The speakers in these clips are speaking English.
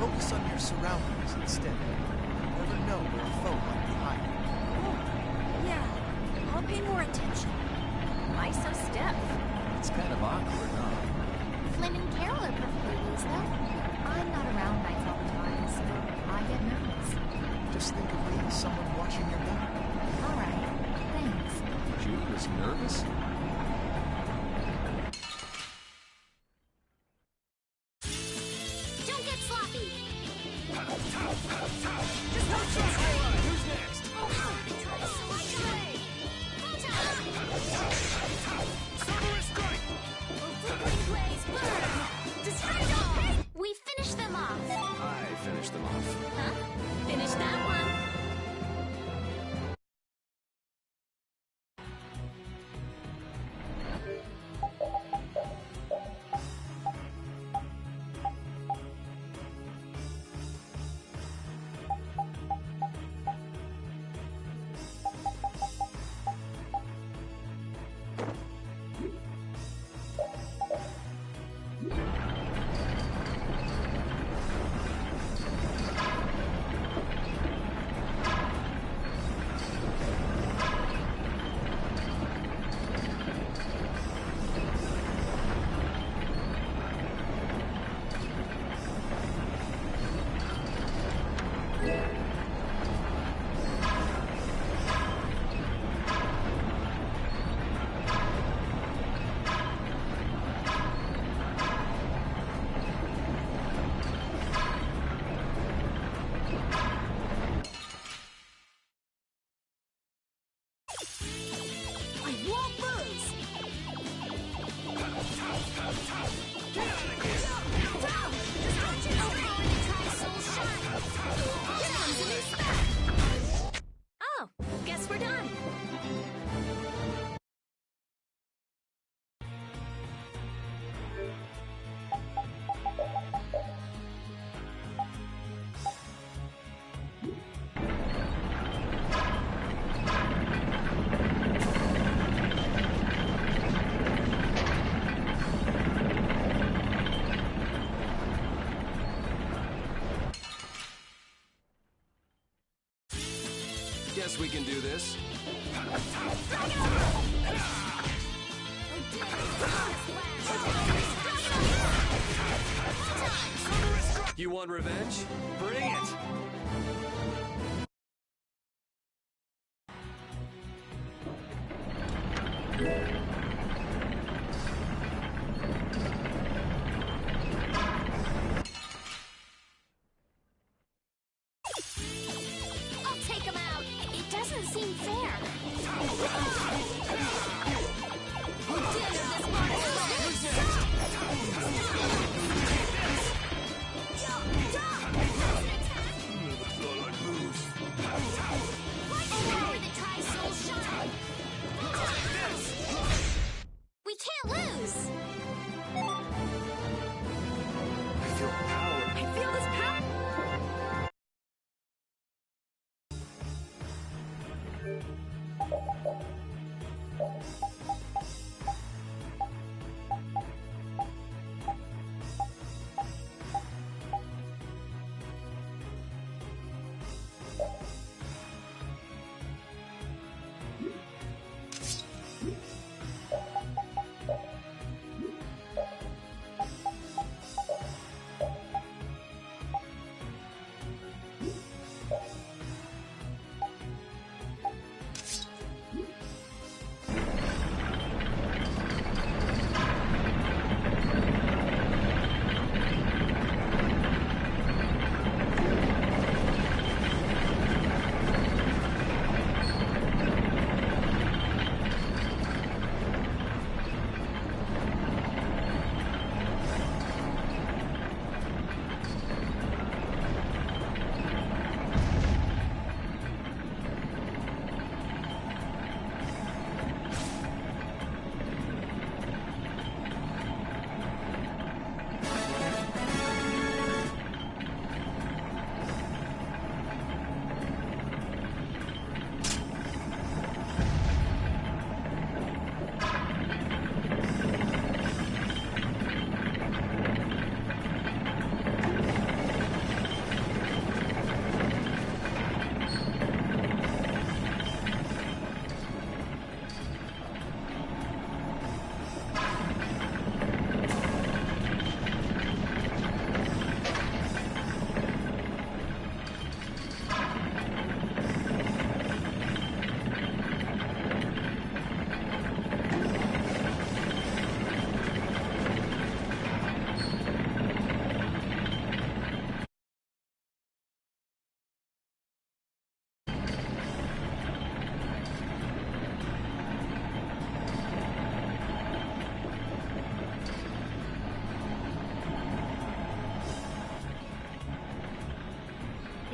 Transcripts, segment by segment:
Focus on your surroundings instead. You never know where a foe might be hiding. Oh, yeah. I'll pay more attention. Why so stiff? It's kind of awkward, huh? Flynn and Carol are perfectly loose, though. I'm not around nights all the time, so I get nervous. Just think of me as someone watching your back. All right. Thanks. Judy was nervous? Don't get sloppy. Just no shot! Who's next? Cerberus strike! Flickering blaze burn! Destroy it all! We finished them off. I finished them off. Huh? Finish that one. Oh, guess we're done. Guess we can do this. You want revenge? Bring it! I'll take him out. It doesn't seem fair. We can't lose. I feel power. I feel this power.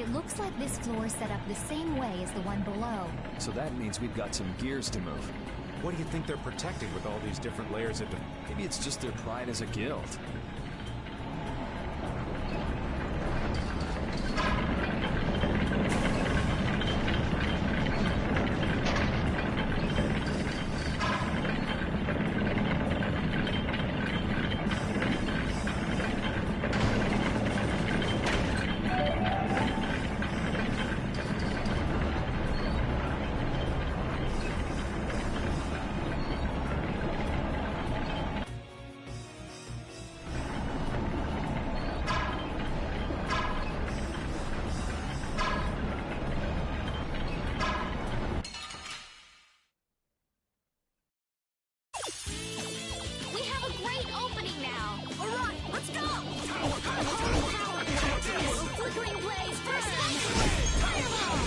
It looks like this floor is set up the same way as the one below. So that means we've got some gears to move. What do you think they're protecting with all these different layers of... Maybe it's just their pride as a guild. We have a great opening now. All right, let's go! Flickering blaze burn. Fireball.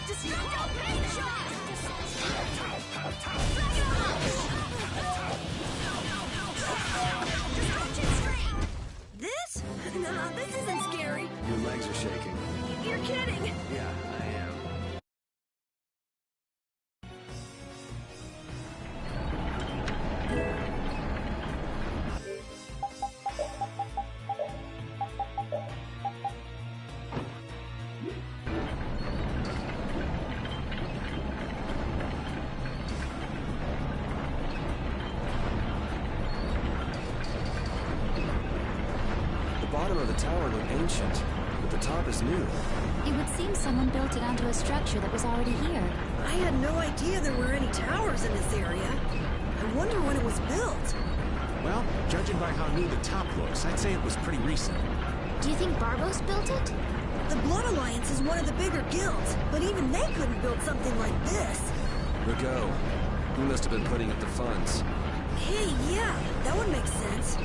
Destructo paint shot. Destruction string. This? No, this isn't scary. Your legs are shaking. You're kidding. Yeah, I am. The bottom of the tower looked ancient, but the top is new. It would seem someone built it onto a structure that was already here. I had no idea there were any towers in this area. I wonder when it was built. Well, judging by how new the top looks, I'd say it was pretty recent. Do you think Barbos built it? The Blood Alliance is one of the bigger guilds, but even they couldn't build something like this. Rago, he must have been putting up the funds. Hey, yeah, that would make sense.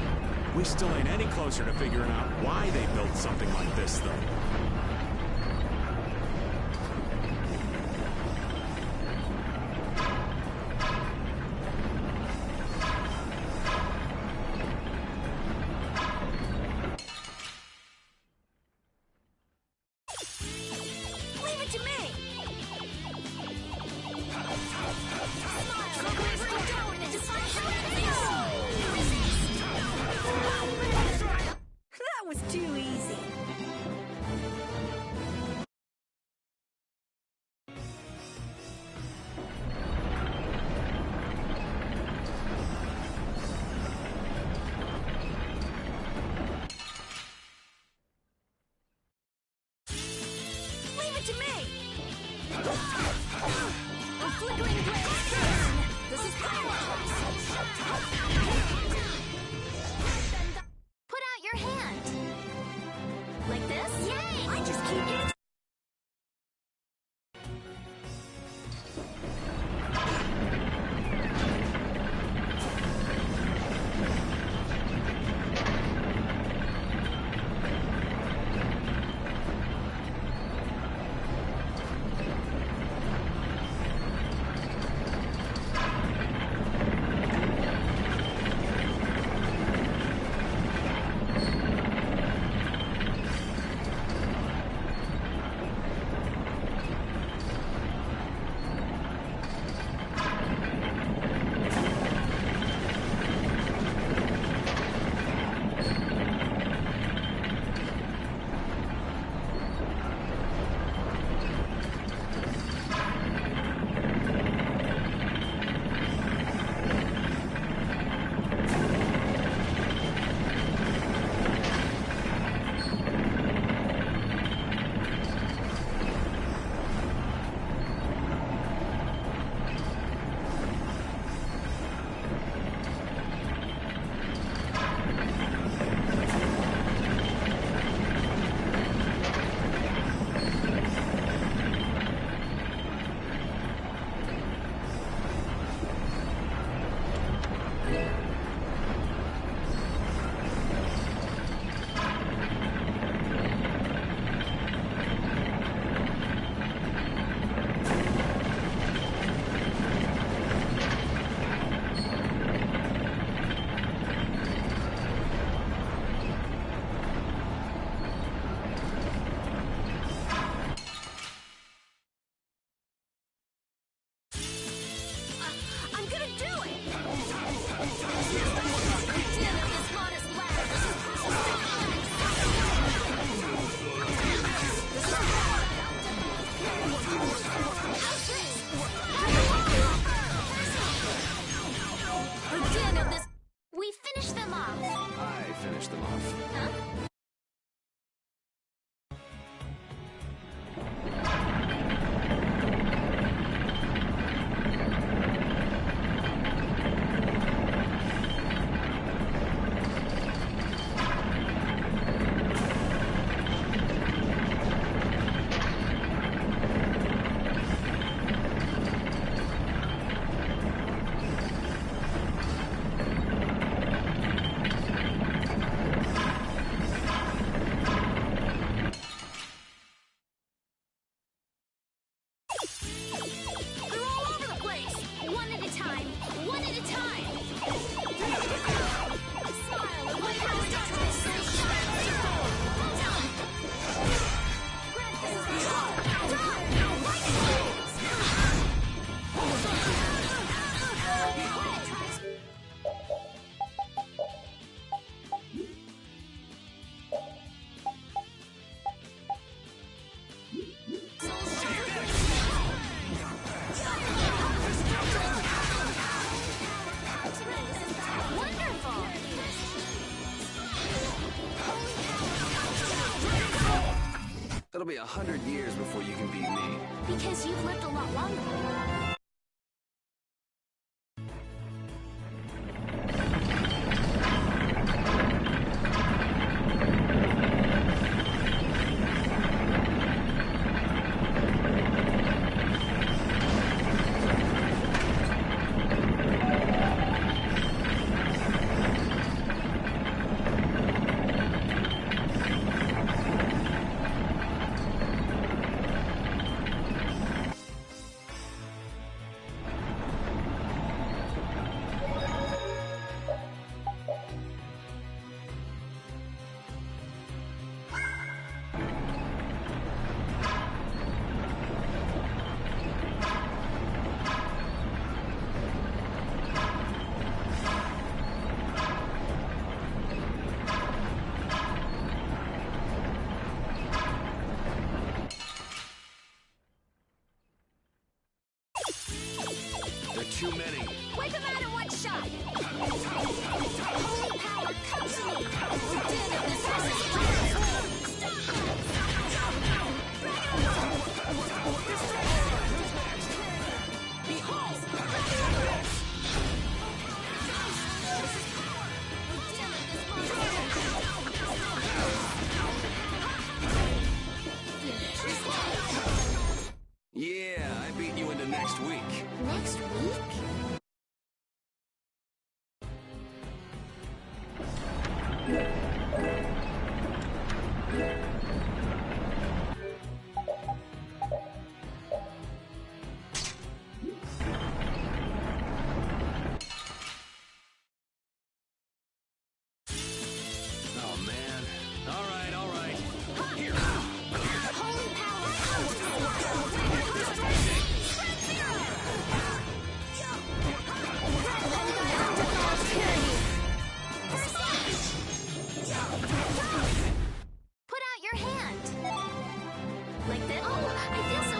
We still ain't any closer to figuring out why they built something like this, though. Leave it to me! That was too easy. Leave it to me! A flickering blaze burn. This is Put out your hand. Like this? Yay! I just keep getting... them off. Huh? They're all over the place! One at a time! One at a time! Smile and wait for the darkness to shine on your soul! Hold on! Grant this to you! Die! Lightning bolts! Wonderful! That'll be 100 years before you can beat me. Because you've lived a lot longer. Too many. Wipe them out in one shot! Holy power, come to me! We're dead of this person! Behold! Yeah, I beat you into next week. Next week? Oh, man. All right, all right. Here. Holy power, come to me! Put out your hand! Like this? Oh, I feel so...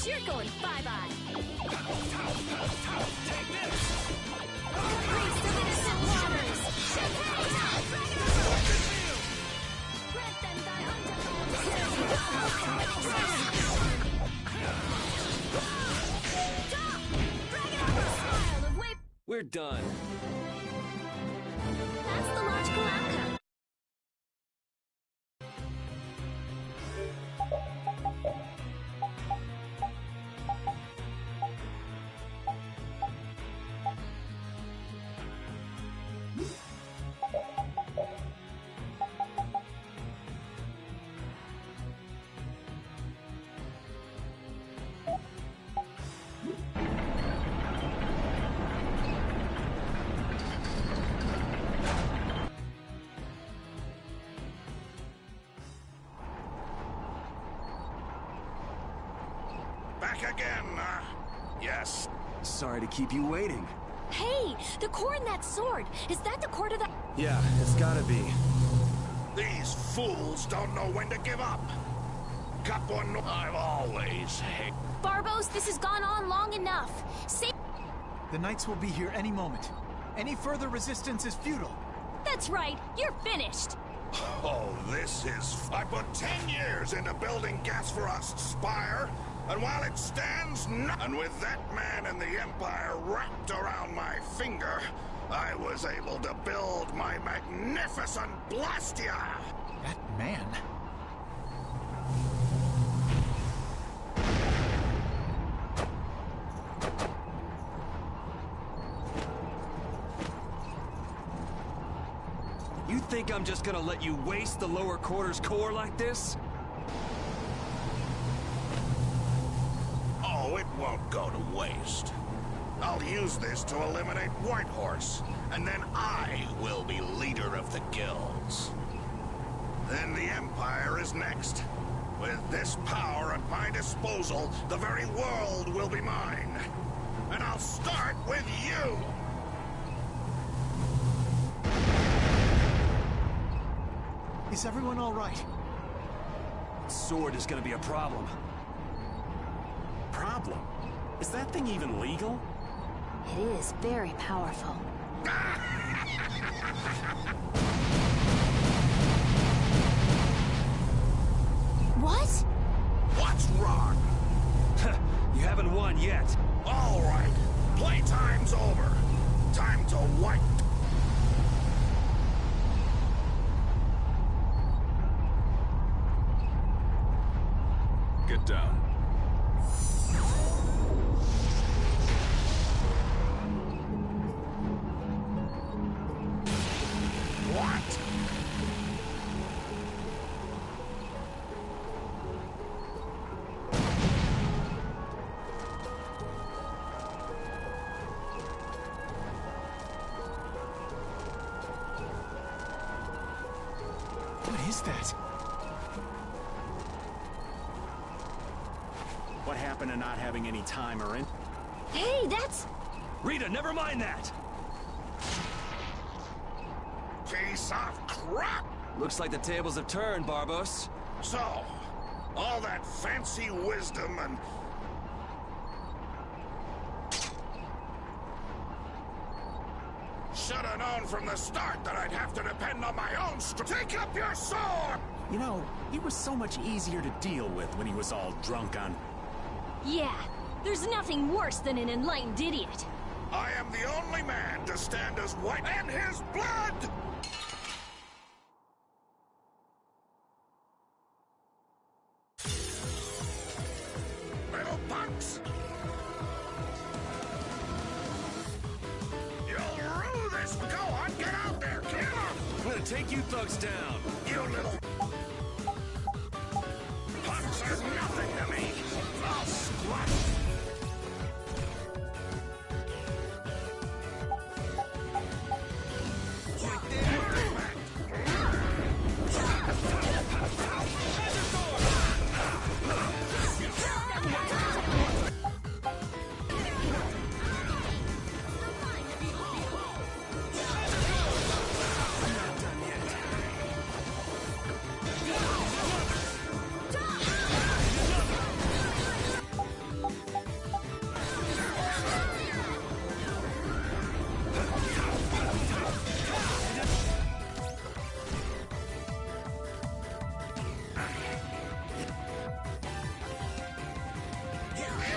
You're going bye-bye. Take this! Priest of innocent waters! Grant them thy undefiled We're done. That's the logical outcome. Back again, yes. Sorry to keep you waiting. Hey, the core in that sword. Is that the core to the... Yeah, it's gotta be. These fools don't know when to give up. Got one. I've always hated. Barbos, this has gone on long enough. Say... The Knights will be here any moment. Any further resistance is futile. That's right. You're finished. Oh, this is... I put 10 years into building Gasferost's spire, and while it stands and with that man and the Empire wrapped around my finger, I was able to build my magnificent Blastia! That man? You think I'm just gonna let you waste the lower quarters core like this? Oh, it won't go to waste. I'll use this to eliminate Whitehorse, and then I will be leader of the guilds. Then the Empire is next. With this power at my disposal, the very world will be mine. And I'll start with you! Is everyone all right? Sword is gonna be a problem. Problem? Is that thing even legal? It is very powerful. What? What's wrong? You haven't won yet. All right, playtime's over. Time to wipe. get down. What? What is that? What happened to not having any time or in? Hey, that's... Rita, never mind that! Piece of crap! Looks like the tables have turned, Barbos. So, all that fancy wisdom and... Should have known from the start that I'd have to depend on my own strength. Take up your sword! You know, he was so much easier to deal with when he was all drunk on... Yeah, there's nothing worse than an enlightened idiot. I am the only man to stand as white in his blood! Little punks! You'll rue this! Go on, get out there, kill him! I'm gonna take you thugs down. You little... Punks are nothing to me! I'll squash...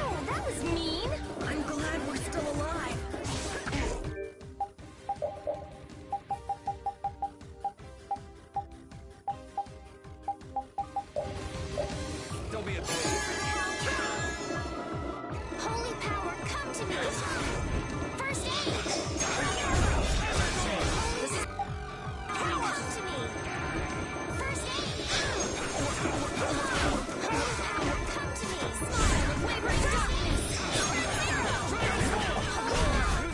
Ow, that was mean. I'm glad we're still alive. Don't be a baby. Holy power, come to me. First aid. This is... Power to me. First aid. Holy power, come to me. Smile of wavering darkness. Holy power,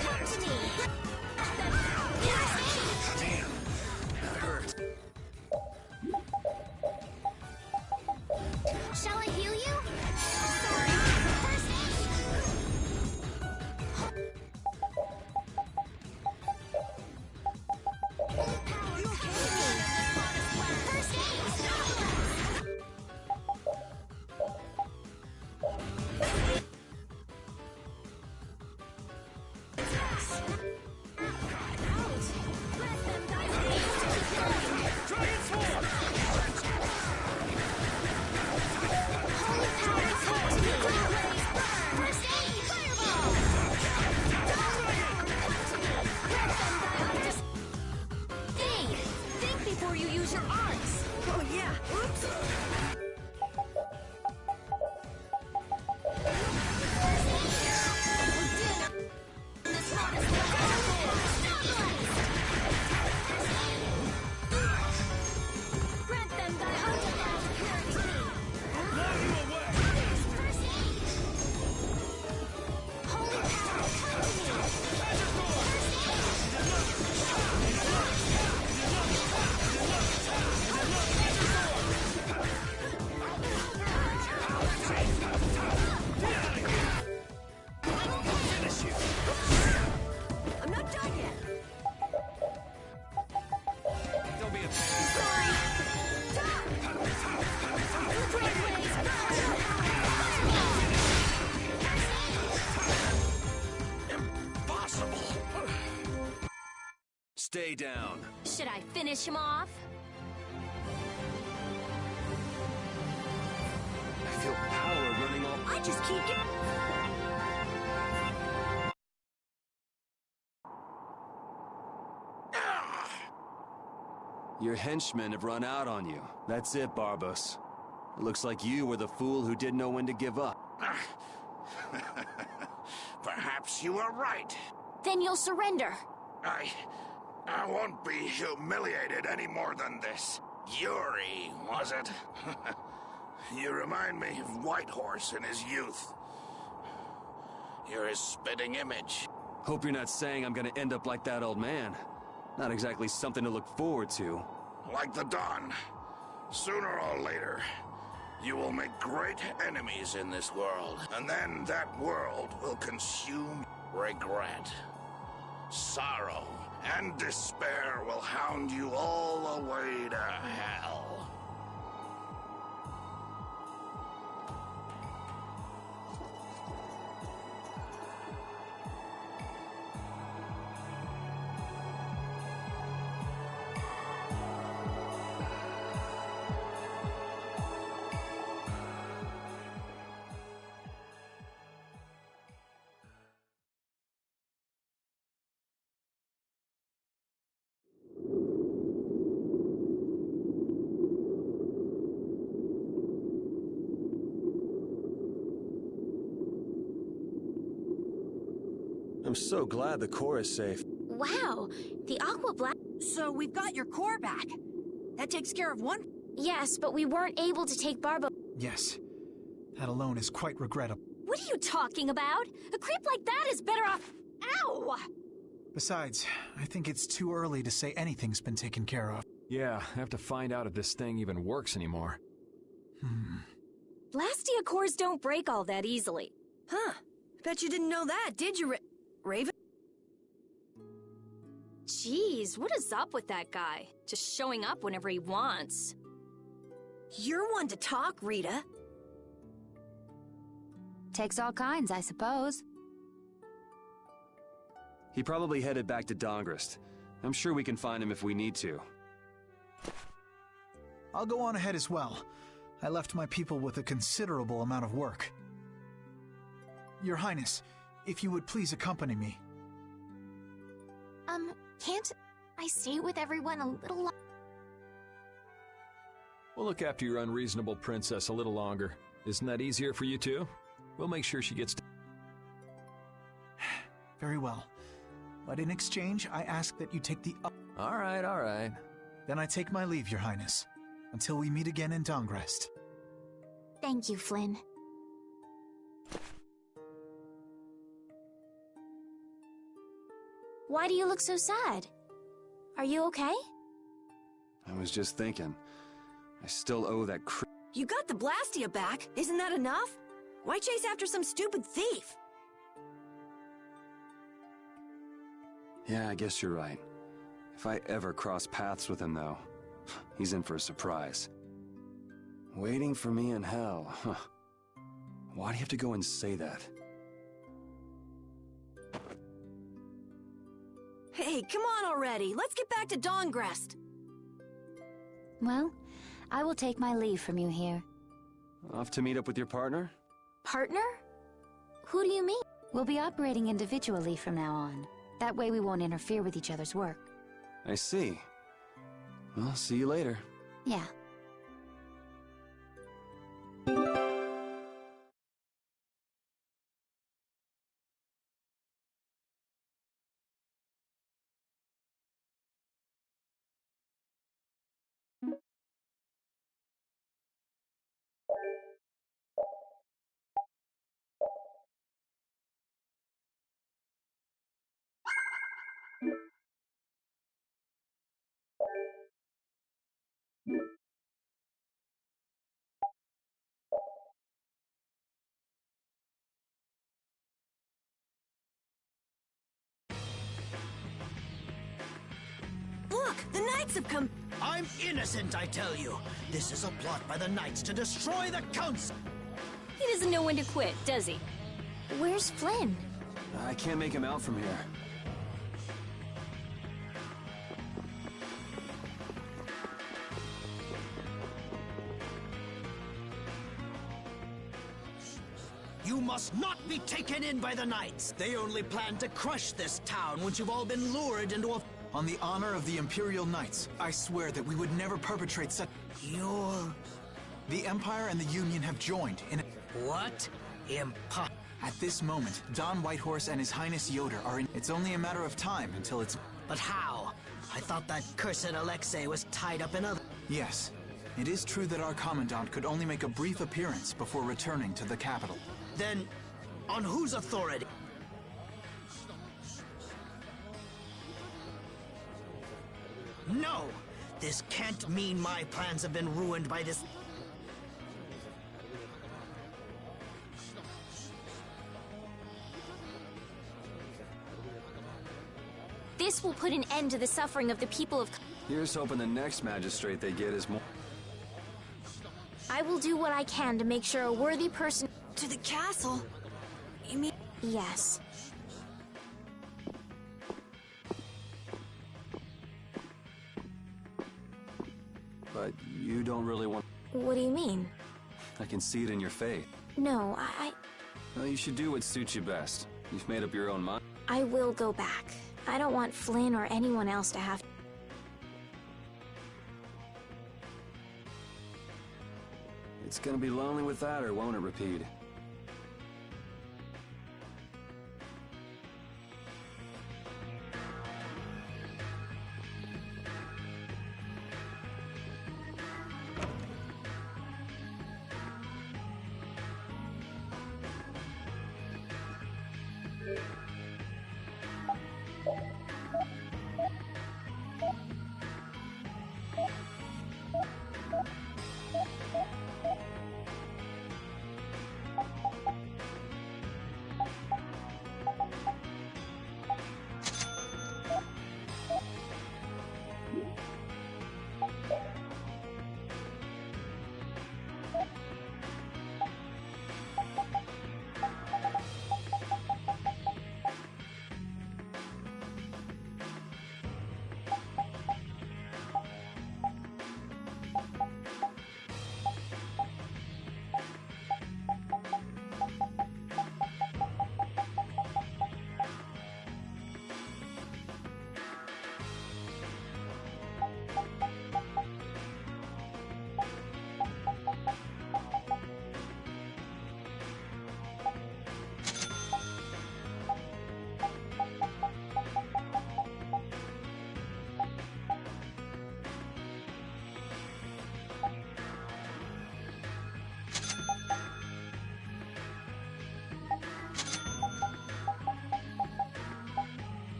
come to me. First aid. Damn. That hurt. Shall I heal you? Sorry. First aid. Holy power, come to me. First aid. Think before you use your arms. Oh yeah, oops. Grant them thy undefiled purity. First aid. Holy power, come to me. I'm not done yet. Don't be a baby. Sorry. Great ways, Impossible! Stay down. Should I finish him off? I feel power running all... I just keep getting... Your henchmen have run out on you. That's it, Barbos. It looks like you were the fool who didn't know when to give up. Perhaps you are right. Then you'll surrender. I won't be humiliated any more than this. Yuri, was it? You remind me of Whitehorse in his youth. You're his spitting image. Hope you're not saying I'm gonna end up like that old man. Not exactly something to look forward to. Like the Dawn. Sooner or later, you will make great enemies in this world. And then that world will consume regret. Sorrow and despair will hound you all the way to hell. I'm so glad the core is safe. Wow, the Aqua Black. So we've got your core back. That takes care of one. Yes, but we weren't able to take Barbo. Yes. That alone is quite regrettable. What are you talking about? A creep like that is better off. Ow! Besides, I think it's too early to say anything's been taken care of. Yeah, I have to find out if this thing even works anymore. Blastia cores don't break all that easily. Huh. Bet you didn't know that, did you, Raven? Jeez, what is up with that guy? Just showing up whenever he wants. You're one to talk, Rita. Takes all kinds, I suppose. He probably headed back to Dongrist. I'm sure we can find him if we need to. I'll go on ahead as well. I left my people with a considerable amount of work. Your Highness, if you would please accompany me. Can't I stay with everyone a little longer? We'll look after your unreasonable princess a little longer. Isn't that easier for you too? We'll make sure she gets... Very well. But in exchange, I ask that you take the... All right. Then I take my leave, Your Highness. Until we meet again in Dongrest. Thank you, Flynn. Why do you look so sad? Are you okay? I was just thinking. I still owe that You got the Blastia back. Isn't that enough? Why chase after some stupid thief? Yeah, I guess you're right. If I ever cross paths with him, though, he's in for a surprise. Waiting for me in hell, huh? Why do you have to go and say that? Hey, come on already. Let's get back to Dongrest. Well, I will take my leave from you here. Off to meet up with your partner? Partner? Who do you mean? We'll be operating individually from now on. That way we won't interfere with each other's work. I see. Well, see you later. Yeah. Look, the Knights have come. I'm innocent, I tell you. This is a plot by the Knights to destroy the Council. He doesn't know when to quit, does he? Where's Flynn? I can't make him out from here. You must not be taken in by the Knights. They only plan to crush this town once you've all been lured into a... On the honor of the Imperial Knights, I swear that we would never perpetrate such... You're The Empire and the Union have joined in... What? At this moment, Don Whitehorse and His Highness Yoder are in... It's only a matter of time until it's... But how? I thought that cursed Alexei was tied up in other... Yes. It is true that our Commandant could only make a brief appearance before returning to the capital. Then, on whose authority? No! This can't mean my plans have been ruined by this... This will put an end to the suffering of the people of... Here's hoping the next magistrate they get is more... I will do what I can to make sure a worthy person... To the castle? You mean... Yes. But you don't really want... What do you mean? I can see it in your face. No, I... Well, you should do what suits you best. You've made up your own mind. I will go back. I don't want Flynn or anyone else to have... It's gonna be lonely without her, won't it, Repeat?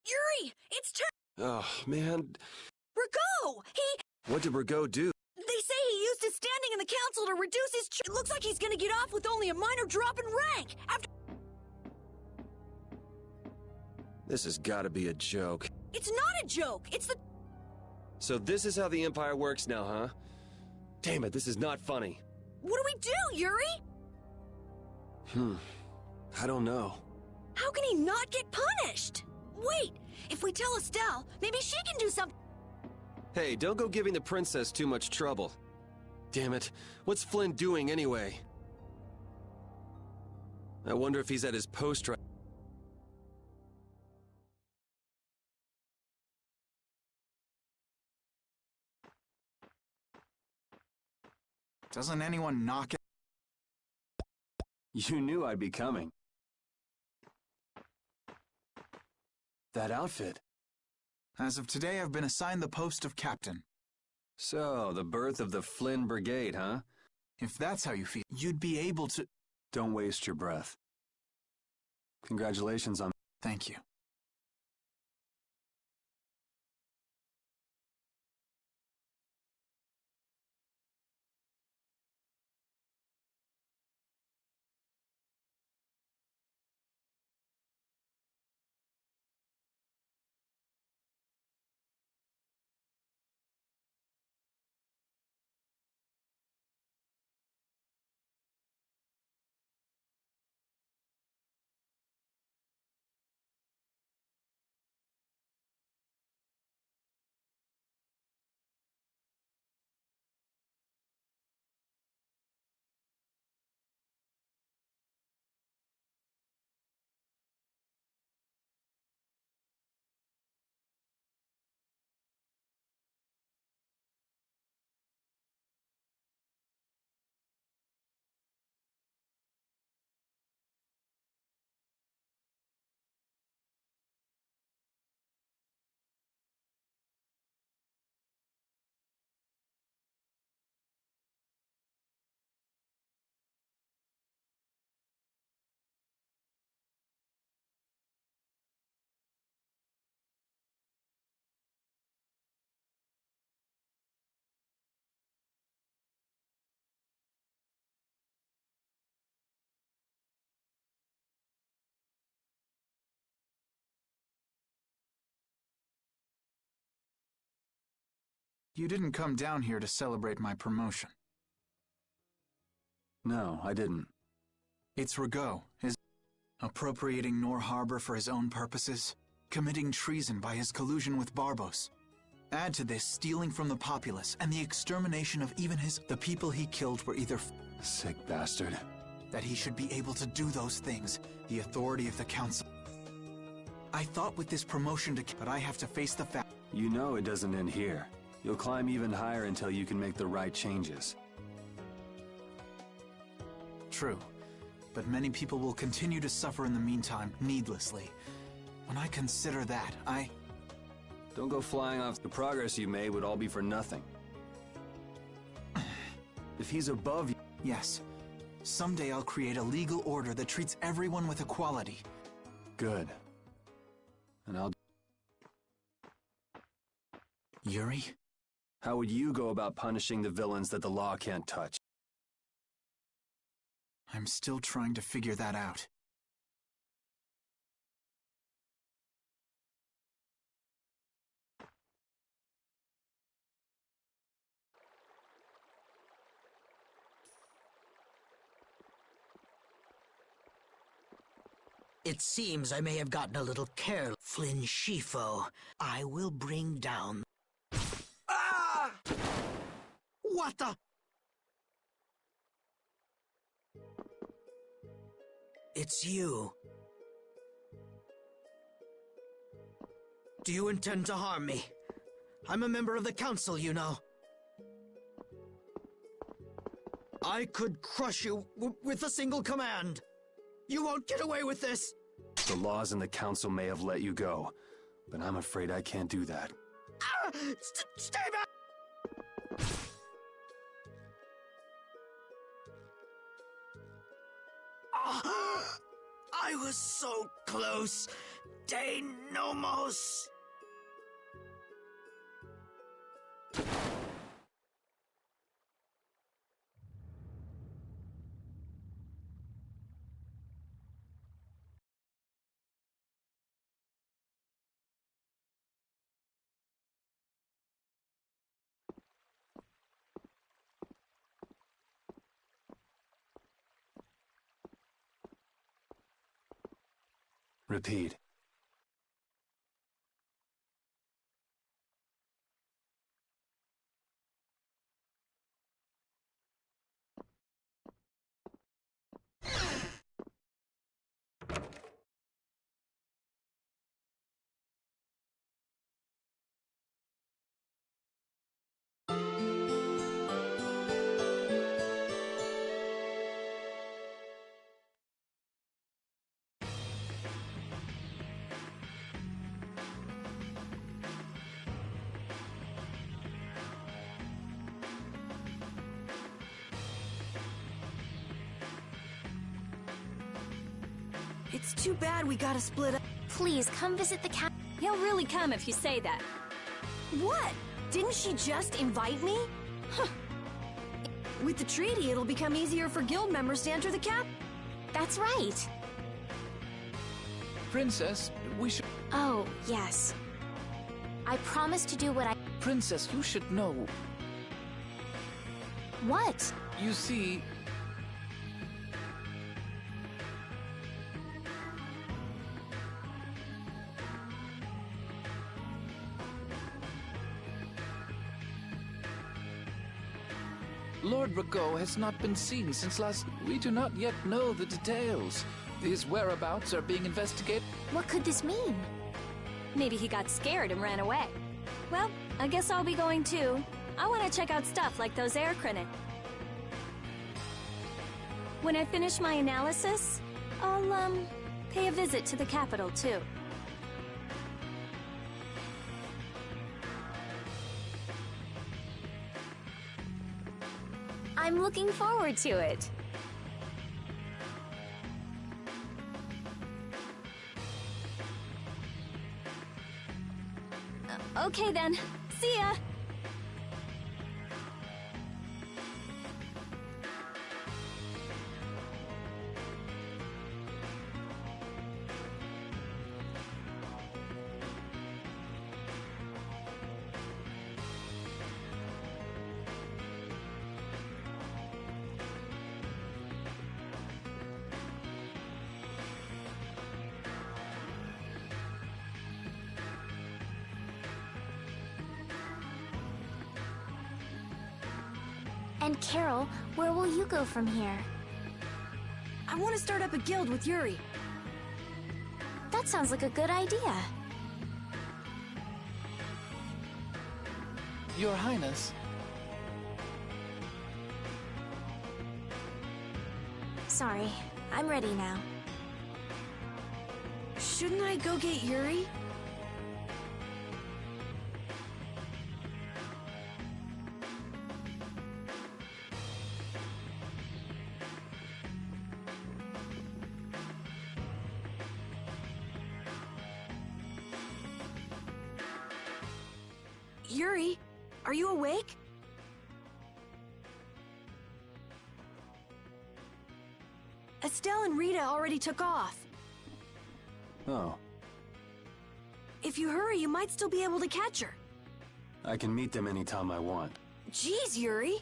Yuri, it's Oh, man. Rigo! What did Rigo do? They say he used his standing in the council to reduce his It looks like he's gonna get off with only a minor drop in rank. After This has gotta be a joke. It's not a joke. It's the So this is how the Empire works now, huh? Damn it, this is not funny. What do we do, Yuri? I don't know. How can he not get punished? Wait, if we tell Estelle, maybe she can do something. Hey, don't go giving the princess too much trouble. Damn it, what's Flynn doing anyway? I wonder if he's at his post right. Doesn't anyone knock it? You knew I'd be coming. That outfit. As of today, I've been assigned the post of captain. So, the birth of the Flynn Brigade, huh? If that's how you feel, you'd be able to... Don't waste your breath. Congratulations on... Thank you. You didn't come down here to celebrate my promotion. No, I didn't. It's Rigo, his appropriating Nor Harbor for his own purposes, committing treason by his collusion with Barbos. Add to this stealing from the populace and the extermination of even the people he killed were either Sick bastard. that he should be able to do those things, the authority of the council. I thought with this promotion but I have to face the fact. You know it doesn't end here. You'll climb even higher until you can make the right changes. True, but many people will continue to suffer in the meantime, needlessly. When I consider that, Don't go flying off. The progress you made would all be for nothing. If he's above you... Yes. Someday I'll create a legal order that treats everyone with equality. Good. And I'll... Yuri? How would you go about punishing the villains that the law can't touch? I'm still trying to figure that out. It seems I may have gotten a little careless. Flynn Shifo, I will bring down... Ah! What the... It's you. Do you intend to harm me? I'm a member of the council, you know. I could crush you with a single command. You won't get away with this! The laws and the council may have let you go, but I'm afraid I can't do that. Ah! Stay back! Ah! I was so close. Te nomos. Repeat. It's too bad we gotta split up. Please come visit the cat. He'll really come if you say that. What? Didn't she just invite me? Huh. With the treaty, it'll become easier for guild members to enter the cap. That's right. Princess, we should... Oh, yes. I promise to do what I... Princess, you should know. What? You see... Lord Rago has not been seen since last... We do not yet know the details. His whereabouts are being investigated. What could this mean? Maybe he got scared and ran away. Well, I guess I'll be going too. I want to check out stuff like those air crinin. When I finish my analysis, I'll, pay a visit to the capital too. I'm looking forward to it. Okay then. See ya! And Carol, where will you go from here? I want to start up a guild with Yuri. That sounds like a good idea. Your Highness. Sorry, I'm ready now. Shouldn't I go get Yuri? Yuri, are you awake? Estelle and Rita already took off. Oh, If you hurry, you might still be able to catch her. I can meet them anytime I want. Jeez, Yuri.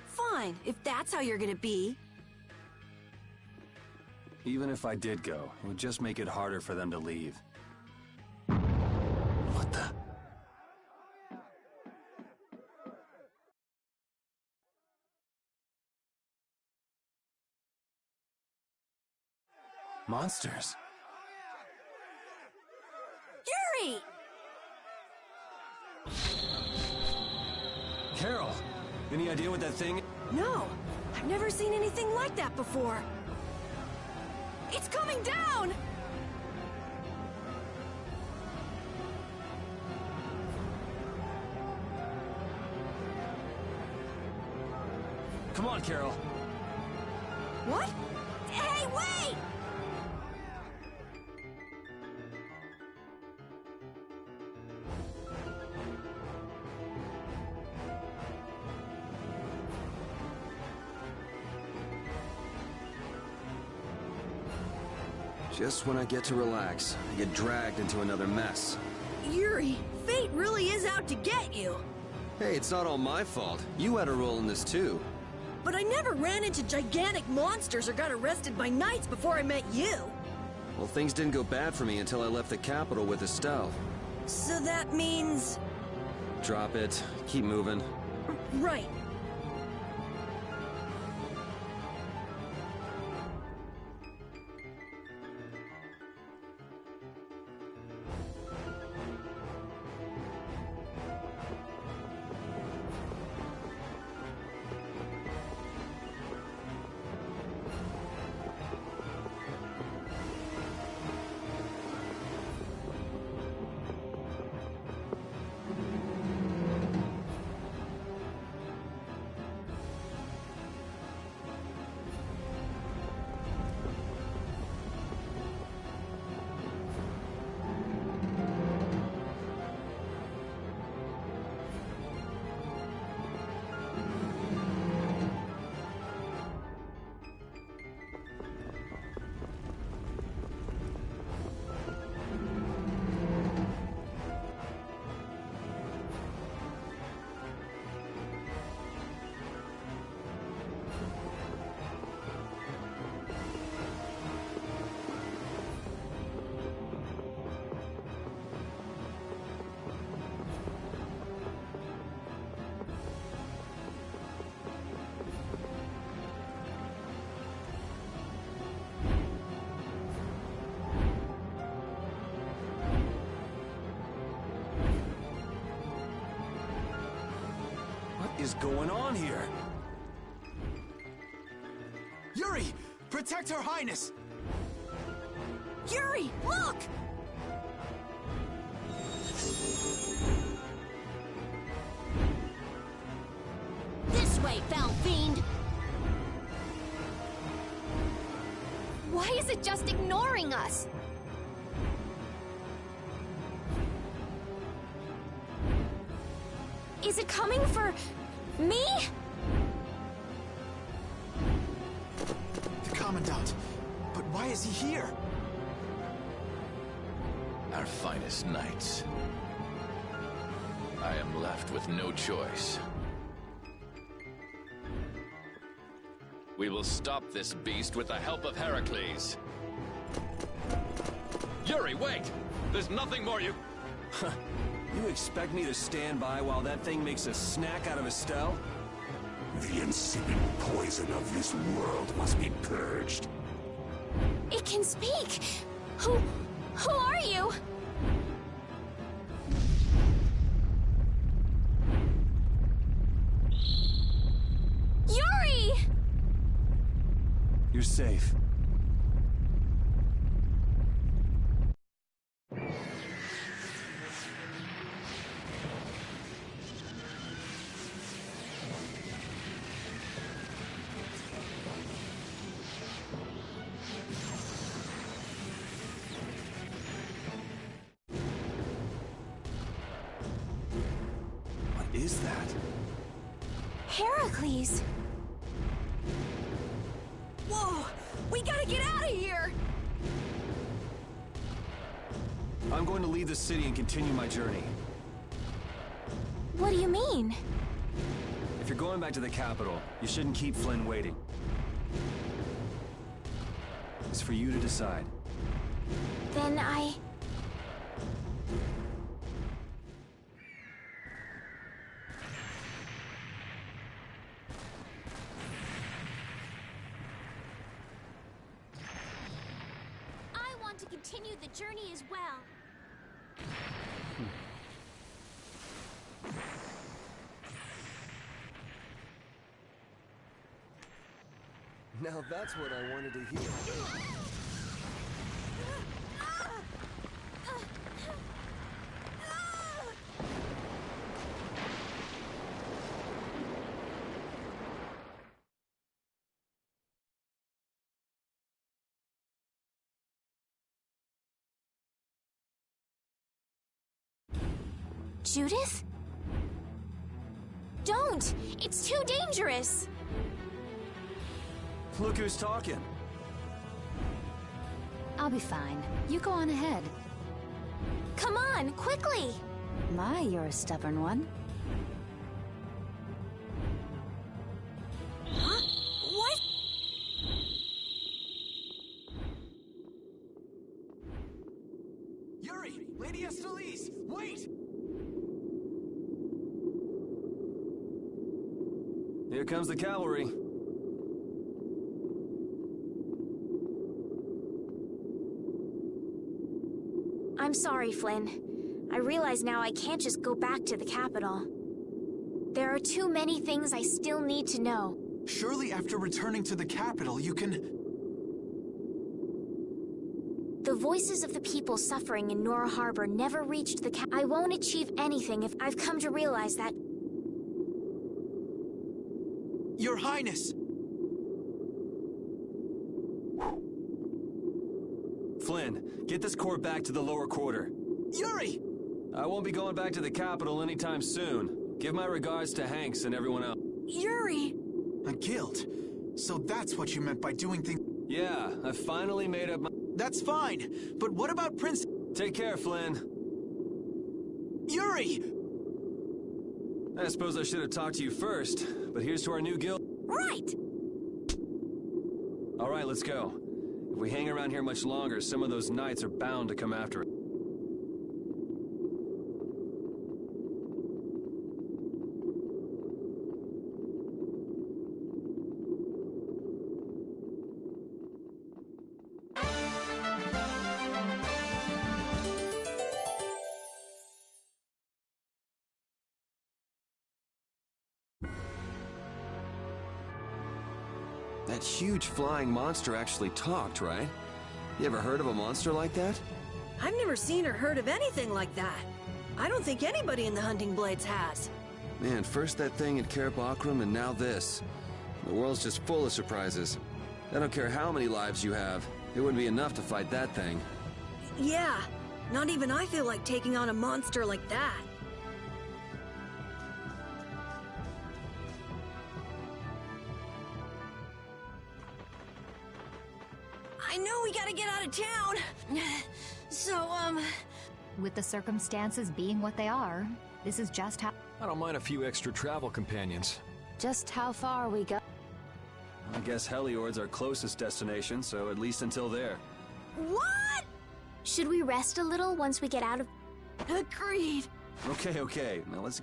Fine, if that's how you're gonna be. Even if I did go, it would just make it harder for them to leave. What the? Monsters. Yuri! Carol, any idea what that thing? No, I've never seen anything like that before. It's coming down! Come on, Carol. What? Hey, wait! Just when I get to relax, I get dragged into another mess. Yuri, fate really is out to get you. Hey, it's not all my fault. You had a role in this too. But I never ran into gigantic monsters or got arrested by knights before I met you. Well, things didn't go bad for me until I left the capital with Estelle. So that means... Drop it. Keep moving. Right. What is going on here? Yuri! Protect Her Highness! Yuri, look! This way, foul fiend! Why is it just ignoring us? Is it coming for me? The Commandant. But why is he here? Our finest knights. I am left with no choice. We will stop this beast with the help of Heracles. Yuri, wait! There's nothing more you... You expect me to stand by while that thing makes a snack out of Estelle? The insipid poison of this world must be purged. It can speak. Who are you? Yuri! You're safe. What is that? Heracles. Whoa! We gotta get out of here! I'm going to leave the city and continue my journey. What do you mean? If you're going back to the capital, you shouldn't keep Flynn waiting. It's for you to decide. Then I want to continue the journey as well. Now that's what I wanted to hear. Judith? Don't! It's too dangerous! Look who's talking. I'll be fine. You go on ahead. Come on, quickly! My, you're a stubborn one. Huh? What? Yuri! Lady Estelize! Wait! Here comes the cavalry. I'm sorry, Flynn. I realize now I can't just go back to the capital. There are too many things I still need to know. Surely after returning to the capital, you can... The voices of the people suffering in Nora Harbor never reached the I won't achieve anything if I've come to realize that... Your Highness! Flynn, get this core back to the lower quarter. Yuri! I won't be going back to the capital anytime soon. Give my regards to Hanks and everyone else. Yuri! A guild? So that's what you meant by doing things... Yeah, I finally made up my... That's fine, but what about Prince... Take care, Flynn. Yuri! I suppose I should have talked to you first, but here's to our new guild. Right! All right, let's go. If we hang around here much longer, some of those knights are bound to come after us. That huge flying monster actually talked, right? You ever heard of a monster like that? I've never seen or heard of anything like that. I don't think anybody in the Hunting Blades has. Man, first that thing at Kerb Akram and now this. The world's just full of surprises. I don't care how many lives you have. It wouldn't be enough to fight that thing. Yeah, not even I feel like taking on a monster like that. I know we gotta get out of town. So, With the circumstances being what they are, this is just how... I don't mind a few extra travel companions. Just how far we go. I guess Heliord's our closest destination, so at least until there. What? Should we rest a little once we get out of... Agreed. Okay, now let's...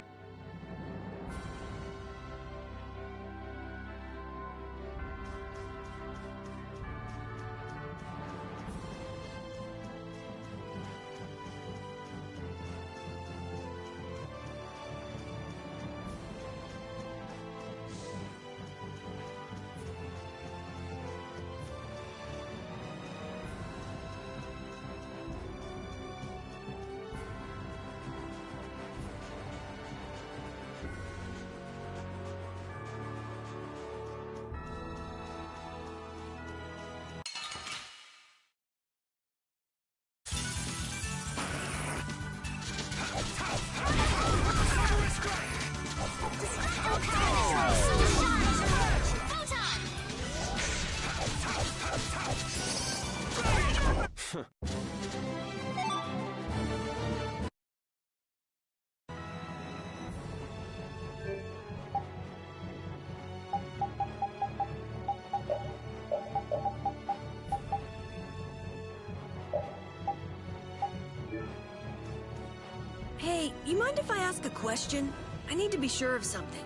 Hey, you mind if I ask a question? I need to be sure of something.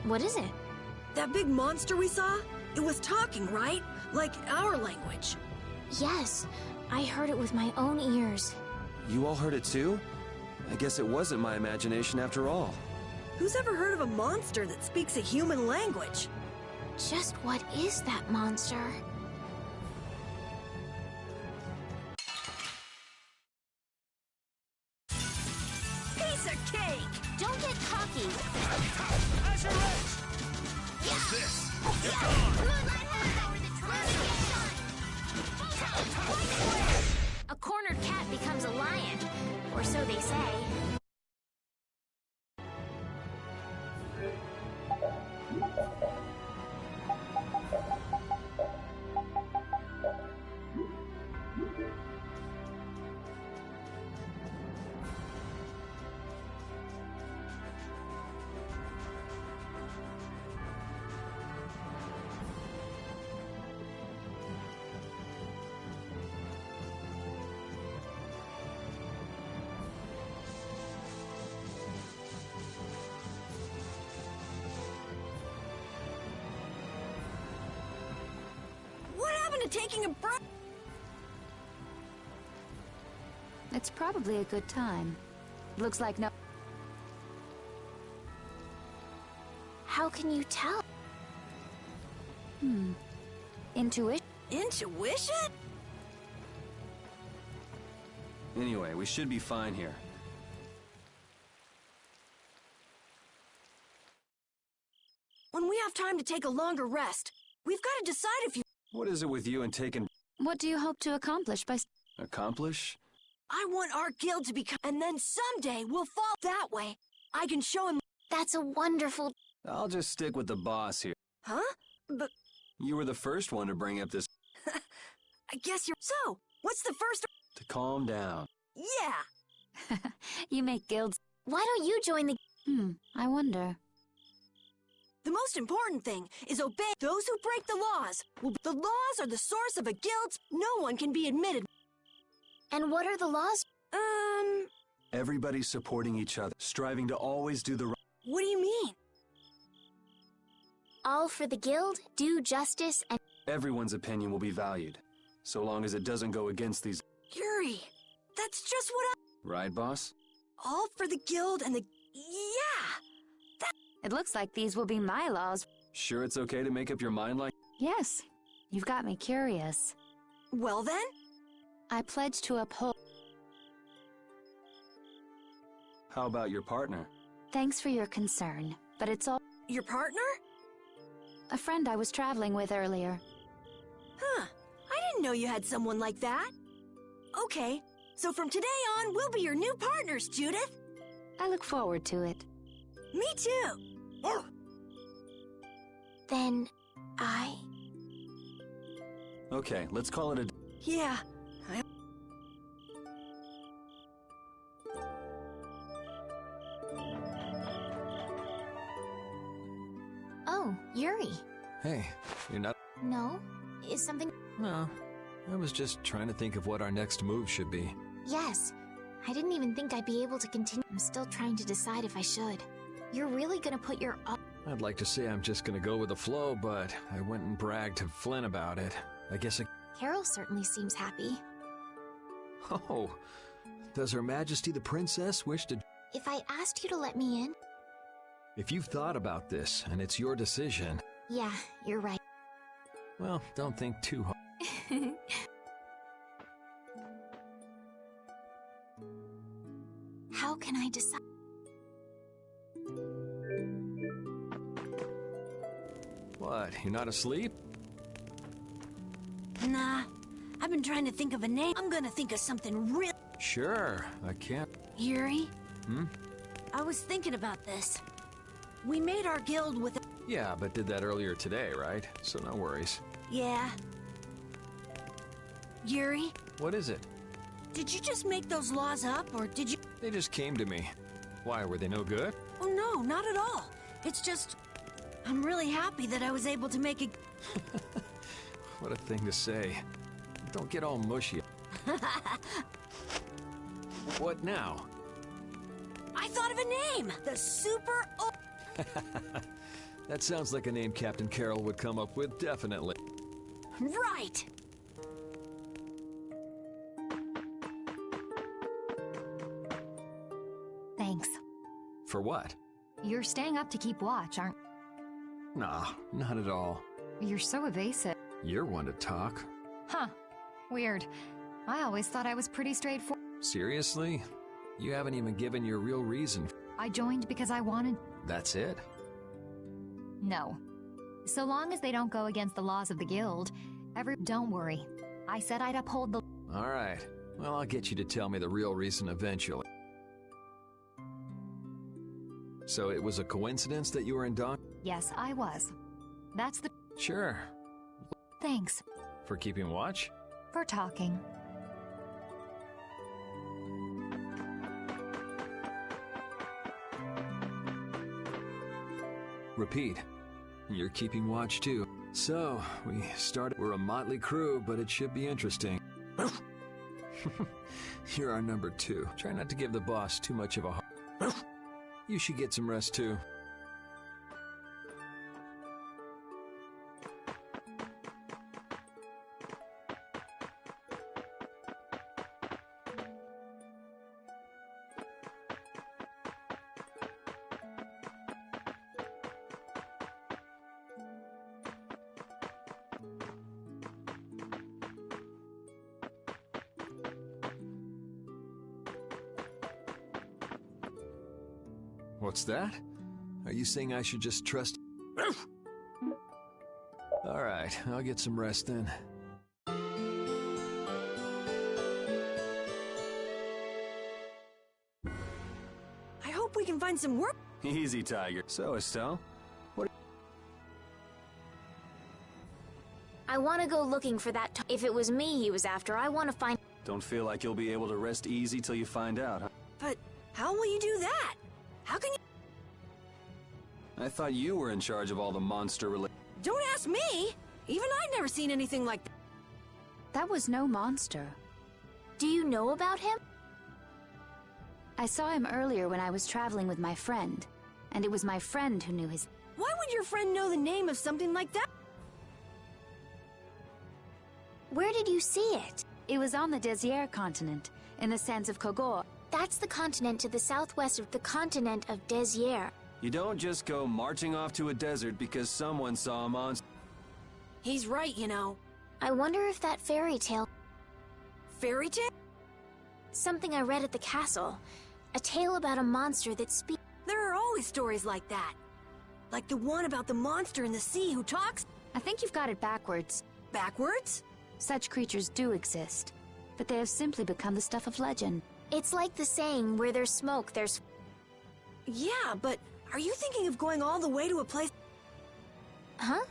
What is it? That big monster we saw? It was talking, right? Like our language. Yes, I heard it with my own ears. You all heard it too? I guess it wasn't my imagination after all. Who's ever heard of a monster that speaks a human language? Just what is that monster? Piece of cake! Don't get cocky. Azure Edge! What's this? You're gone! Moonlight has over the trying. A cornered cat becomes a lion, or so they say. taking a break. It's probably a good time. Looks like no... How can you tell? Intuition? Intuition? Anyway, we should be fine here. When we have time to take a longer rest, we've got to decide if you... What is it with you and taking... What do you hope to accomplish by... Accomplish? I want our guild to become... And then someday we'll fall that way. I can show him... That's a wonderful... I'll just stick with the boss here. Huh? But... You were the first one to bring up this... I guess you're... So, what's the first... To calm down. Yeah! You make guilds... Why don't you join the... I wonder. The most important thing is obey those who break the laws. The laws are the source of a guild. No one can be admitted. And what are the laws? Everybody supporting each other, striving to always do the right... What do you mean? All for the guild, do justice, and... Everyone's opinion will be valued, so long as it doesn't go against these... Yuri, that's just what Right, boss? All for the guild and the... Yeah! It looks like these will be my laws. Sure it's okay to make up your mind like... Yes. You've got me curious. Well then? I pledge to uphold... How about your partner? Thanks for your concern, but it's all... Your partner? A friend I was traveling with earlier. Huh. I didn't know you had someone like that. Okay, so from today on, we'll be your new partners, Judith. I look forward to it. Me too. Then... I... Okay, let's call it a... Yeah. Oh, Yuri. Hey, you're not... No? Is something... No. I was just trying to think of what our next move should be. Yes. I didn't even think I'd be able to continue. I'm still trying to decide if I should. You're really gonna put your... I'd like to say I'm just gonna go with the flow, but I went and bragged to Flynn about it. I guess I... Carol certainly seems happy. Oh, does Her Majesty the Princess wish to... If I asked you to let me in... If you've thought about this, and it's your decision... Yeah, you're right. Well, don't think too hard. How can I decide? What, you're not asleep? Nah, I've been trying to think of a name. I'm gonna think of something real... Sure, I can't... Yuri? Hmm? I was thinking about this. We made our guild with... Yeah, but did that earlier today, right? So no worries. Yeah. Yuri? What is it? Did you just make those laws up, or did you... They just came to me. Why, were they no good? Oh no, not at all. It's just... I'm really happy that I was able to make it... What a thing to say. Don't get all mushy. What now? I thought of a name! The Super... That sounds like a name Captain Carroll would come up with, definitely. Right! Thanks. For what? You're staying up to keep watch, aren't... Nah, not at all. You're so evasive. You're one to talk. Huh. Weird. I always thought I was pretty straightforward. Seriously? You haven't even given your real reason. I joined because I wanted... That's it? No. So long as they don't go against the laws of the guild, Don't worry. I said I'd uphold the... All right. Well, I'll get you to tell me the real reason eventually. So it was a coincidence that you were in Dawn? Yes, I was. That's the... Sure. Thanks. For keeping watch? For talking. Repeat. You're keeping watch too. So, we started... We're a motley crew, but it should be interesting. You're our number 2. Try not to give the boss too much of a... You should get some rest too. What's that? Are you saying I should just trust? Alright, I'll get some rest then. I hope we can find some work. Easy, Tiger. So, Estelle, what? I want to go looking for that. If it was me he was after, I want to find. Don't feel like you'll be able to rest easy till you find out, huh? But how will you do that? How can you? I thought you were in charge of all the monster-related... Don't ask me! Even I'd never seen anything like that. That was no monster. Do you know about him? I saw him earlier when I was traveling with my friend, and it was my friend who knew his... Why would your friend know the name of something like that? Where did you see it? It was on the Desier continent, in the sands of Kogor. That's the continent to the southwest of the continent of Desier. You don't just go marching off to a desert because someone saw a monster. He's right, you know. I wonder if that fairy tale... Fairy tale? Something I read at the castle. A tale about a monster that speaks... There are always stories like that. Like the one about the monster in the sea who talks... I think you've got it backwards. Backwards? Such creatures do exist, but they have simply become the stuff of legend. It's like the saying, where there's smoke, there's... Yeah, but are you thinking of going all the way to a place... Huh?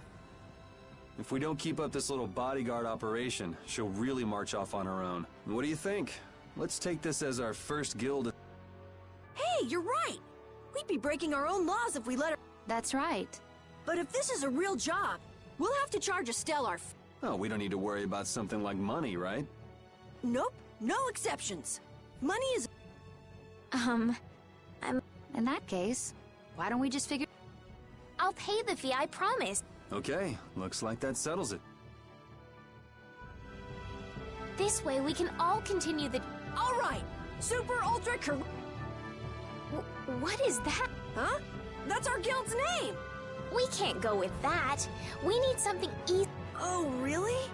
If we don't keep up this little bodyguard operation, she'll really march off on her own. What do you think? Let's take this as our first guild... Hey, you're right! We'd be breaking our own laws if we let her... That's right. But if this is a real job, we'll have to charge Estelle our... Oh, we don't need to worry about something like money, right? Nope, no exceptions. Money is... In that case, why don't we just figure... I'll pay the fee, I promise. Okay, looks like that settles it. This way we can all continue the... All right! Super Ultra What is that? Huh? That's our guild's name! We can't go with that. We need something easy. Oh, really?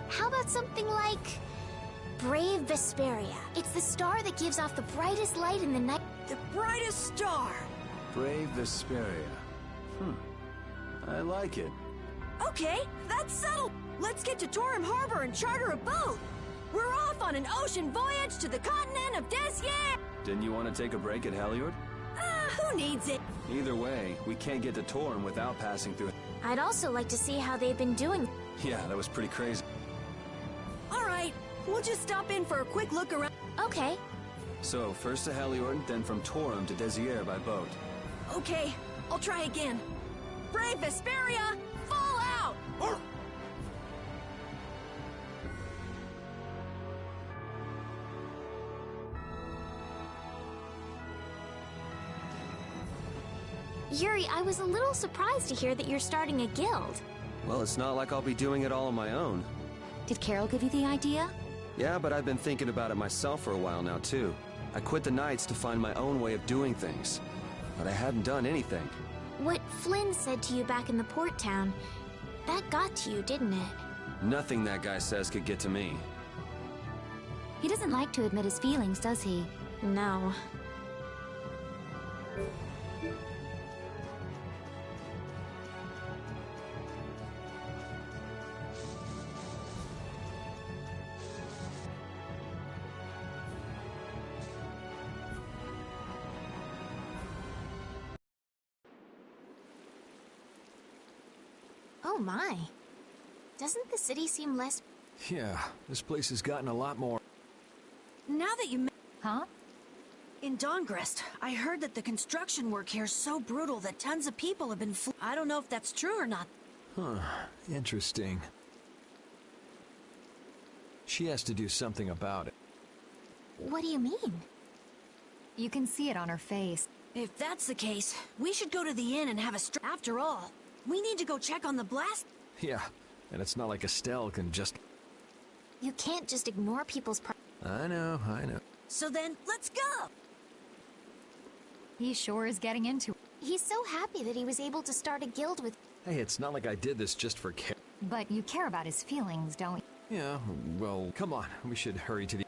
How about something like... Brave Vesperia. It's the star that gives off the brightest light in the night. The brightest star! Brave Vesperia. I like it. Okay, that's settled! Let's get to Torim Harbor and charter a boat! We're off on an ocean voyage to the continent of Desier! Didn't you want to take a break at Heliord? Who needs it? Either way, we can't get to Torim without passing through... I'd also like to see how they've been doing. Yeah, that was pretty crazy. Alright, we'll just stop in for a quick look around. Okay. So, first to Heliord, then from Torim to Desier by boat. Okay, I'll try again. Brave Vesperia, fall out! Yuri, I was a little surprised to hear that you're starting a guild. Well, it's not like I'll be doing it all on my own. Did Carol give you the idea? Yeah, but I've been thinking about it myself for a while now, too. I quit the Knights to find my own way of doing things. But I hadn't done anything. What Flynn said to you back in the port town, that got to you, didn't it? Nothing that guy says could get to me. He doesn't like to admit his feelings, does he? No. Oh my. Doesn't the city seem less... Yeah, this place has gotten a lot more... Now that you... Huh? In Dawngrest, I heard that the construction work here is so brutal that tons of people have been I don't know if that's true or not. Huh, interesting. She has to do something about it. What do you mean? You can see it on her face. If that's the case, we should go to the inn and have a After all, we need to go check on the blast. Yeah, and it's not like Estelle can just... You can't just ignore people's... I know. So then, let's go! He sure is getting into it. He's so happy that he was able to start a guild with... Hey, it's not like I did this just for care. But you care about his feelings, don't you? Yeah, well, come on. We should hurry to the...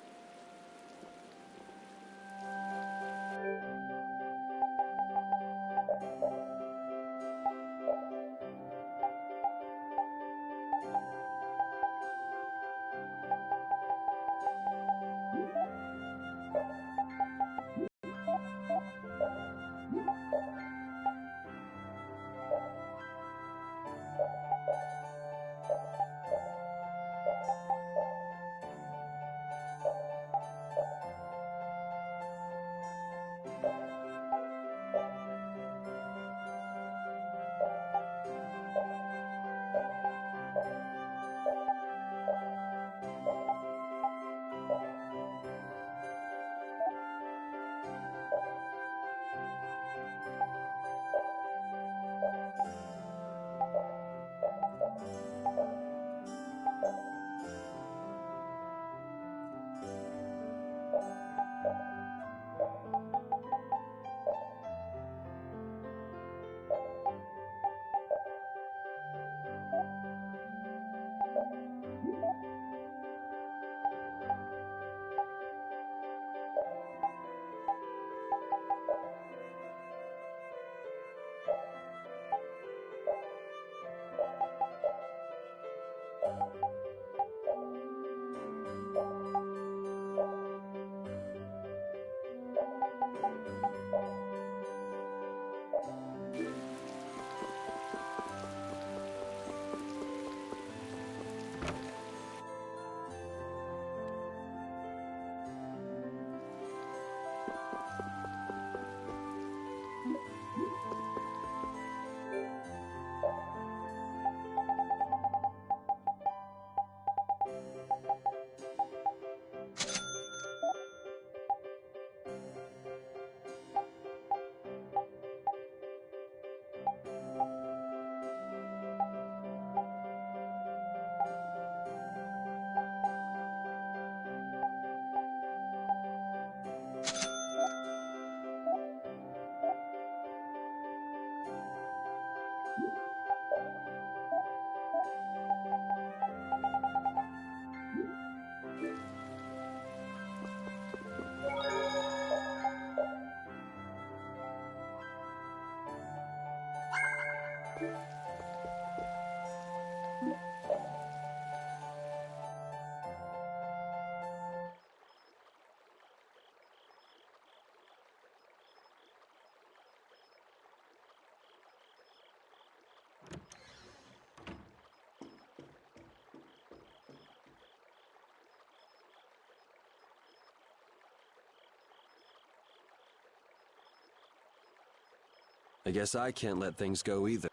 I guess I can't let things go either.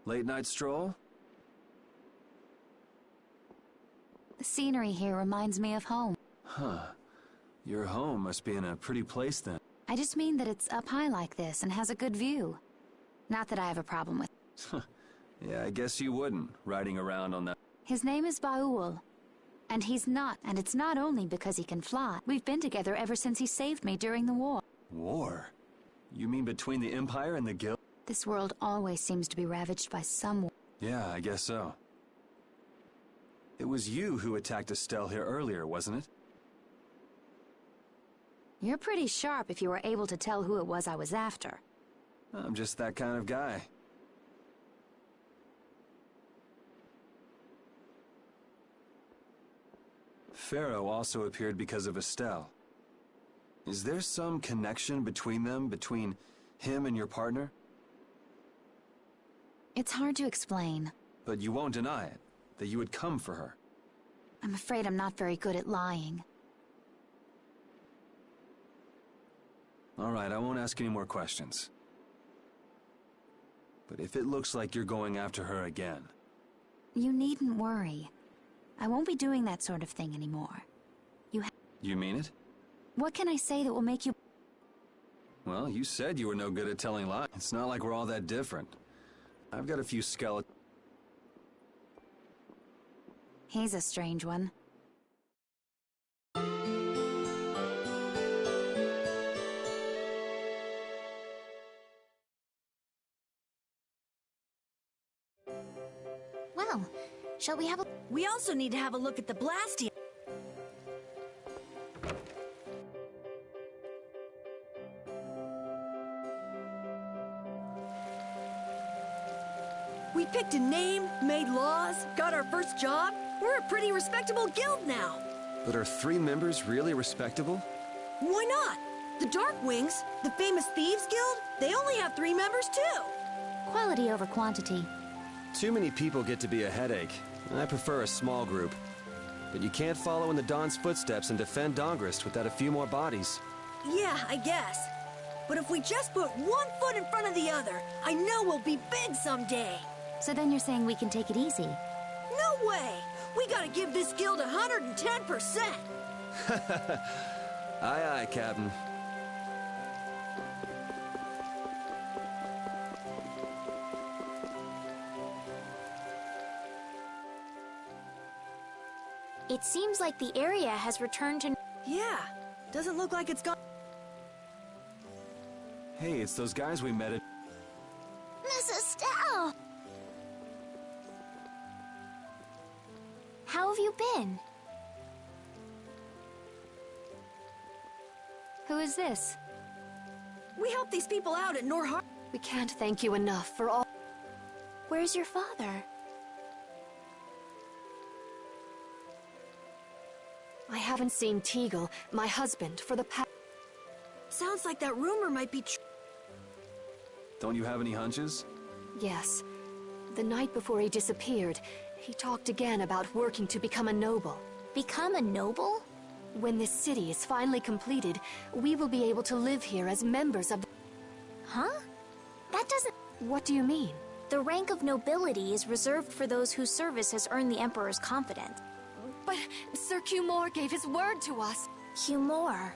Late night stroll? The scenery here reminds me of home. Huh. Your home must be in a pretty place then. I just mean that it's up high like this and has a good view. Not that I have a problem with it. Yeah, I guess you wouldn't, riding around on that. His name is Baul. And he's not, and it's not only because he can fly. We've been together ever since he saved me during the war. War? You mean between the Empire and the Guild? This world always seems to be ravaged by some war. Yeah, I guess so. It was you who attacked Estelle here earlier, wasn't it? You're pretty sharp if you were able to tell who it was I was after. I'm just that kind of guy. Pharaoh also appeared because of Estelle. Is there some connection between them, between him and your partner? It's hard to explain. But you won't deny it, that you would come for her. I'm afraid I'm not very good at lying. All right, I won't ask any more questions. But if it looks like you're going after her again... You needn't worry. I won't be doing that sort of thing anymore. You mean it? What can I say that will make you... Well, you said you were no good at telling lies. It's not like we're all that different. I've got a few skeletons. He's a strange one. Well, shall we have a... We also need to have a look at the Blastia. We picked a name, made laws, got our first job. We're a pretty respectable guild now. But are 3 members really respectable? Why not? The Dark Wings, the famous Thieves Guild, they only have 3 members too. Quality over quantity. Too many people get to be a headache. I prefer a small group. But you can't follow in the Dawn's footsteps and defend Dongrist without a few more bodies. Yeah, I guess. But if we just put one foot in front of the other, I know we'll be big someday. So then you're saying we can take it easy? No way! We gotta give this guild 110%! Aye, aye, Captain. It seems like the area has returned to... Yeah, doesn't look like it's gone. Hey, it's those guys we met at... Miss Estelle! How have you been? Who is this? We helped these people out at Norhar. We can't thank you enough for all... Where's your father? I haven't seen Teagle, my husband, for the past... Sounds like that rumor might be true. Don't you have any hunches? Yes. The night before he disappeared, he talked again about working to become a noble. Become a noble? When this city is finally completed, we will be able to live here as members of the... Huh? That doesn't... What do you mean? The rank of nobility is reserved for those whose service has earned the Emperor's confidence. But Sir Cumore gave his word to us. Cumore?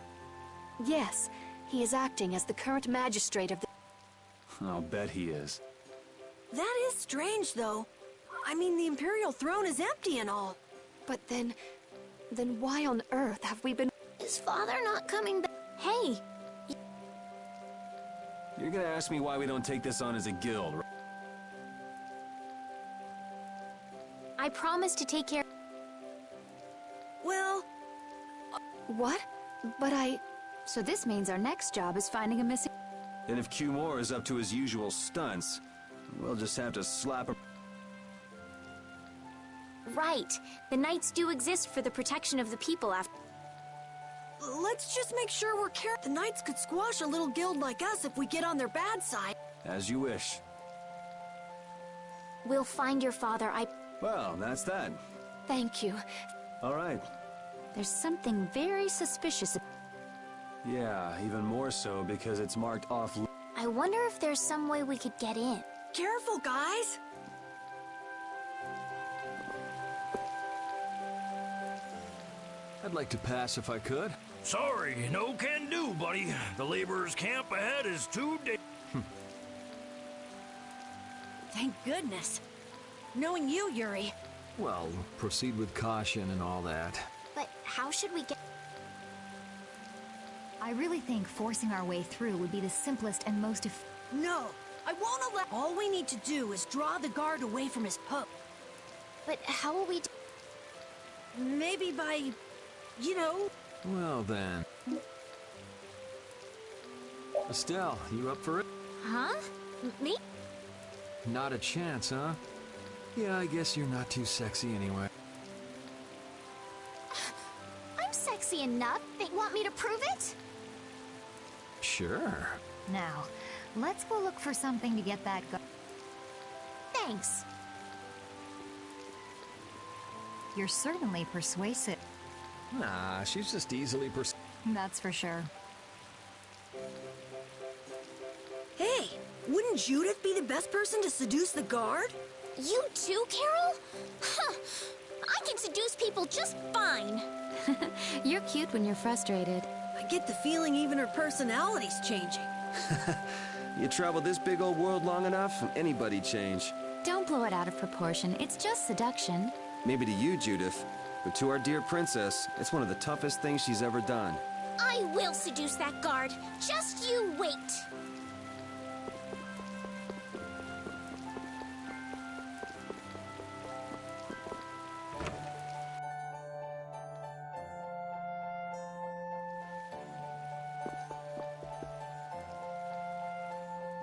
Yes, he is acting as the current magistrate of the... I'll bet he is. That is strange, though. I mean, the Imperial throne is empty and all. But then why on earth have we been... Is father not coming back? Hey! You're gonna ask me why we don't take this on as a guild, right? I promise to take care... Well... What? But I... So this means our next job is finding a missing... And if Cumore is up to his usual stunts, we'll just have to slap him... Right. The Knights do exist for the protection of the people after... Let's just make sure we're careful. The Knights could squash a little guild like us if we get on their bad side. As you wish. We'll find your father, Well, that's that. Thank you. All right. There's something very suspicious. Yeah, even more so because it's marked off... I wonder if there's some way we could get in. Careful, guys! I'd like to pass if I could. Sorry, no can do, buddy. The laborers' camp ahead is too Thank goodness. Knowing you, Yuri. Well, proceed with caution and all that. But how should we get... I really think forcing our way through would be the simplest and most No, I won't allow... All we need to do is draw the guard away from his post. But how will we... Maybe by... you know... Well then. Estelle, you up for it? Huh? Me? Not a chance, huh? Yeah, I guess you're not too sexy anyway. I'm sexy enough. They want me to prove it? Sure. Now, let's go look for something to get that Thanks. You're certainly persuasive. Nah, she's just easily That's for sure. Hey, wouldn't Judith be the best person to seduce the guard? You too, Carol? Huh. I can seduce people just fine. You're cute when you're frustrated. I get the feeling even her personality's changing. You travel this big old world long enough, and anybody change. Don't blow it out of proportion. It's just seduction. Maybe to you, Judith, but to our dear princess, it's one of the toughest things she's ever done. I will seduce that guard. Just you wait.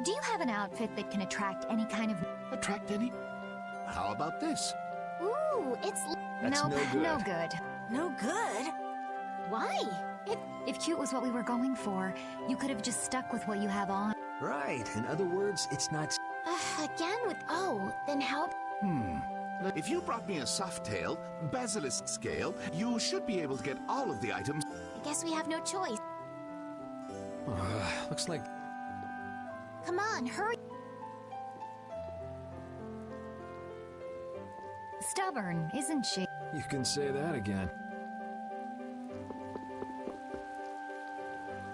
Do you have an outfit that can attract any kind of... Attract any? How about this? Ooh, it's... That's Nope, no good. no good. No good? Why? If cute was what we were going for, you could have just stuck with what you have on. Right. In other words, it's not... Again with O, then how... If you brought me a softail, basilisk scale, you should be able to get all of the items. I guess we have no choice. Looks like... Come on, hurry. Stubborn, isn't she? You can say that again.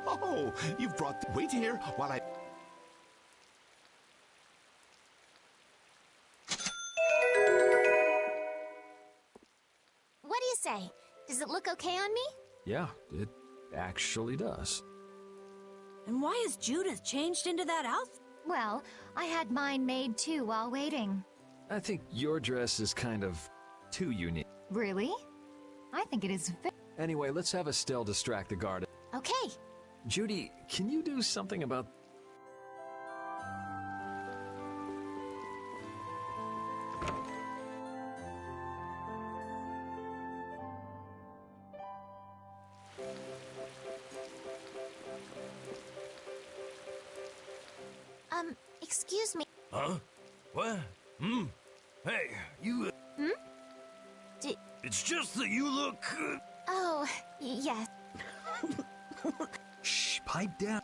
Oh, you've brought... Wait here while I... What do you say? Does it look okay on me? Yeah, it actually does. And why has Judith changed into that outfit? Well, I had mine made too while waiting. I think your dress is kind of too unique. Really? I think it is Anyway, let's have Estelle distract the guard. Okay. Judy, can you do something about... Excuse me. Huh? What? Hey, you... It's just that you look... Oh, yes. Shh, pipe down.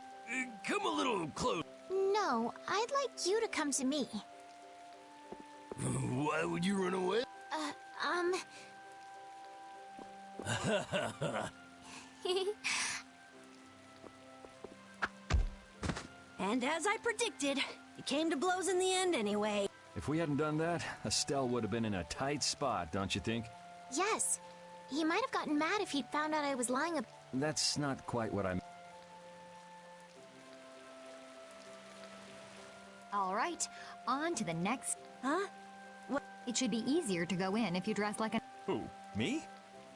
Come a little close. No, I'd like you to come to me. Why would you run away? And as I predicted, it came to blows in the end anyway. If we hadn't done that, Estelle would have been in a tight spot, don't you think? Yes. He might have gotten mad if he'd found out I was lying about... That's not quite what I'm... All right, on to the next. Huh? What? It should be easier to go in if you dress like a... Who? Me?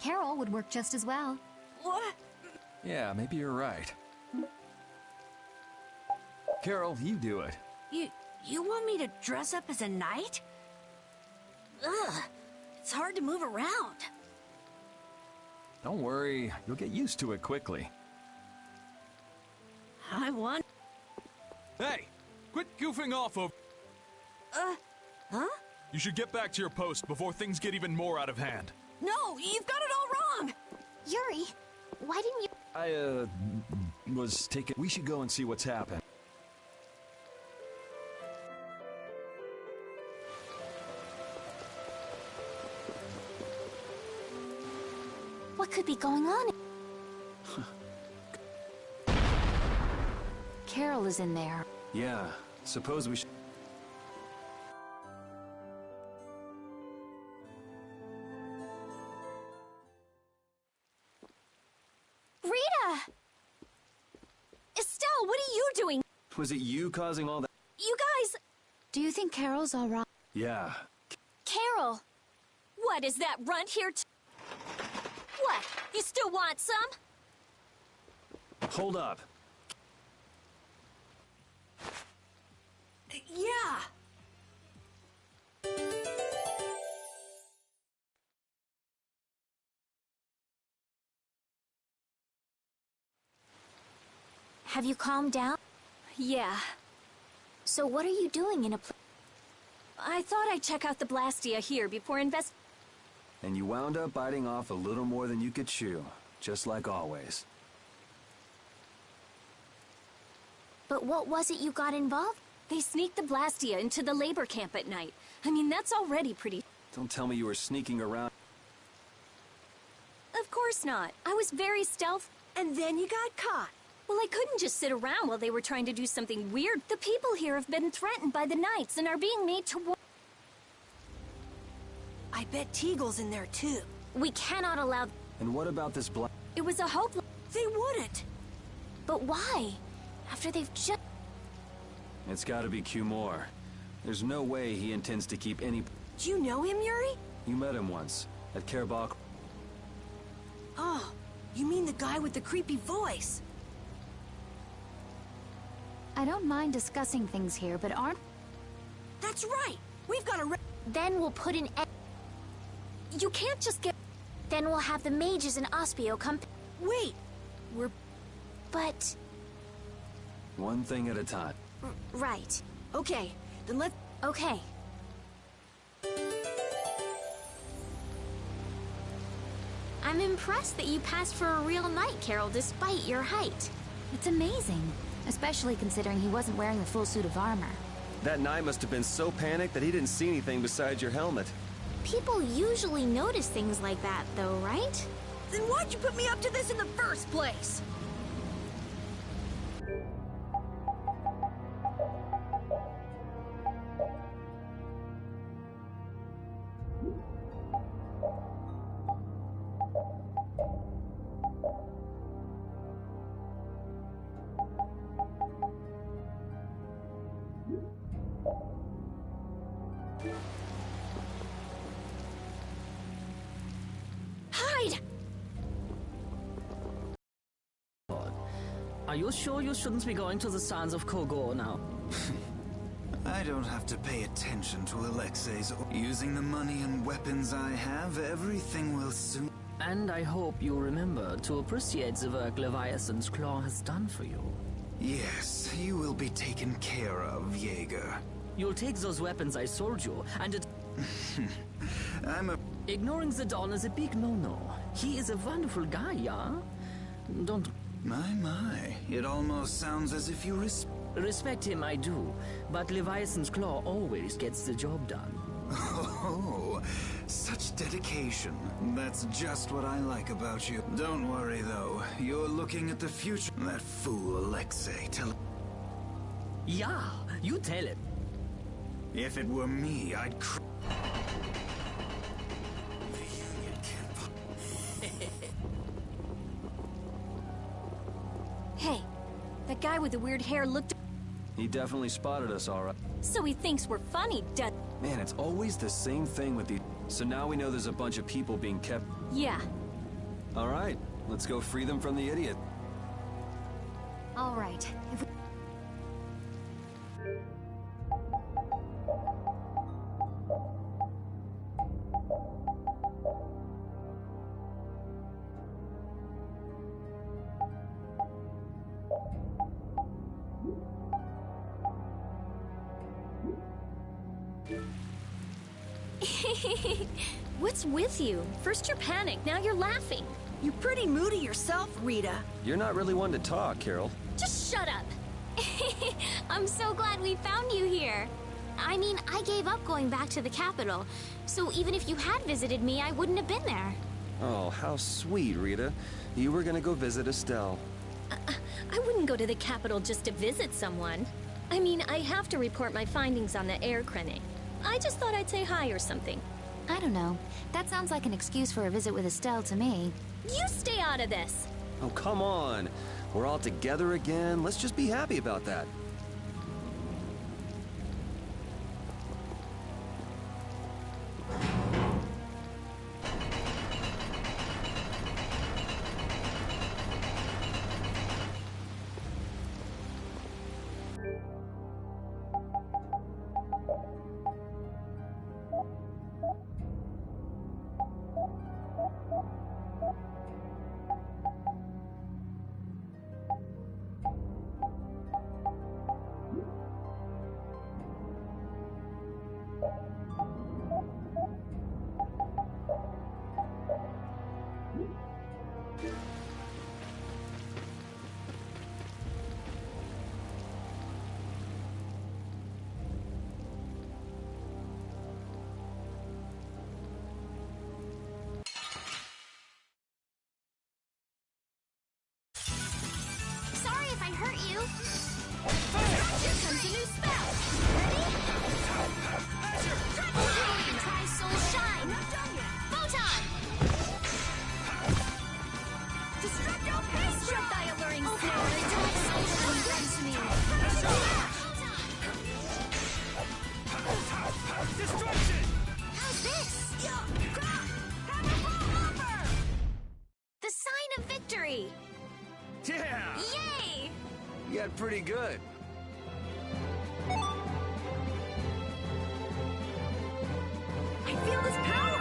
Carol would work just as well. What? Yeah, maybe you're right. Carol, you do it. You want me to dress up as a knight? Ugh, it's hard to move around. Don't worry, you'll get used to it quickly. I want... Hey, quit goofing off over... Huh? You should get back to your post before things get even more out of hand. No, you've got it all wrong! Yuri, why didn't you... I, was taking... We should go and see what's happened. What could be going on? Carol is in there. Yeah, suppose we should... Rita! Estelle, what are you doing? Was it you causing all that? You guys... Do you think Carol's all right? Yeah. Carol! What, is that runt here What? You still want some? Hold up. Yeah! Have you calmed down? Yeah. So what are you doing in a I thought I'd check out the Blastia here before And you wound up biting off a little more than you could chew, just like always. But what was it you got involved? They sneaked the Blastia into the labor camp at night. I mean, that's already pretty... Don't tell me you were sneaking around. Of course not. I was very stealth, and then you got caught. Well, I couldn't just sit around while they were trying to do something weird. The people here have been threatened by the Knights and are being made to work. I bet Teagle's in there, too. We cannot allow... And what about this It was a hope... They wouldn't. But why? After they've just... It's gotta be Q Moore. There's no way he intends to keep any... Do you know him, Yuri? You met him once, at Kerbach. Oh, you mean the guy with the creepy voice? I don't mind discussing things here, but aren't... That's right! We've got a... Then we'll put an end... You can't just get... Then we'll have the mages and Ospio come... Wait! We're... But... One thing at a time. Right. Okay, then let's... Okay. I'm impressed that you passed for a real knight, Carol, despite your height. It's amazing, especially considering he wasn't wearing the full suit of armor. That knight must have been so panicked that he didn't see anything besides your helmet. People usually notice things like that, though, right? Then why'd you put me up to this in the first place? Are you sure you shouldn't be going to the Sands of Kogor now? I don't have to pay attention to Alexei's. Using the money and weapons I have, everything will soon... And I hope you remember to appreciate the work Leviathan's Claw has done for you. Yes, you will be taken care of, Jaeger. You'll take those weapons I sold you, and it... Ignoring the Don is a big no-no. He is a wonderful guy, yeah? Don't... My. It almost sounds as if you respect him, I do. But Leviathan's Claw always gets the job done. Oh, such dedication. That's just what I like about you. Don't worry, though. You're looking at the future. That fool Alexei, tell... Yeah, you tell him. If it were me, I'd Hey, that guy with the weird hair looked... He definitely spotted us, all right. So he thinks we're funny, does... Man, it's always the same thing with these... So now we know there's a bunch of people being kept... Yeah. All right, let's go free them from the idiot. All right. If we... What's with you? First you're panicked, now you're laughing. You're pretty moody yourself, Rita. You're not really one to talk, Carol. Just shut up. I'm so glad we found you here. I mean, I gave up going back to the capital, so even if you had visited me, I wouldn't have been there. Oh, how sweet, Rita. You were gonna go visit Estelle. I wouldn't go to the capital just to visit someone. I mean, I have to report my findings on the air clinic. I just thought I'd say hi or something. I don't know. That sounds like an excuse for a visit with Estelle to me. You stay out of this! Oh, come on. We're all together again. Let's just be happy about that. Sorry if I hurt you. Here comes a new spell. Ready? Try Soul Shine. Photon. Destruct thy alluring snare. Try Soul Shine. Comes to me. Destruction! How's this? The sign of victory. Yeah! Yay! You got pretty good. I feel this power!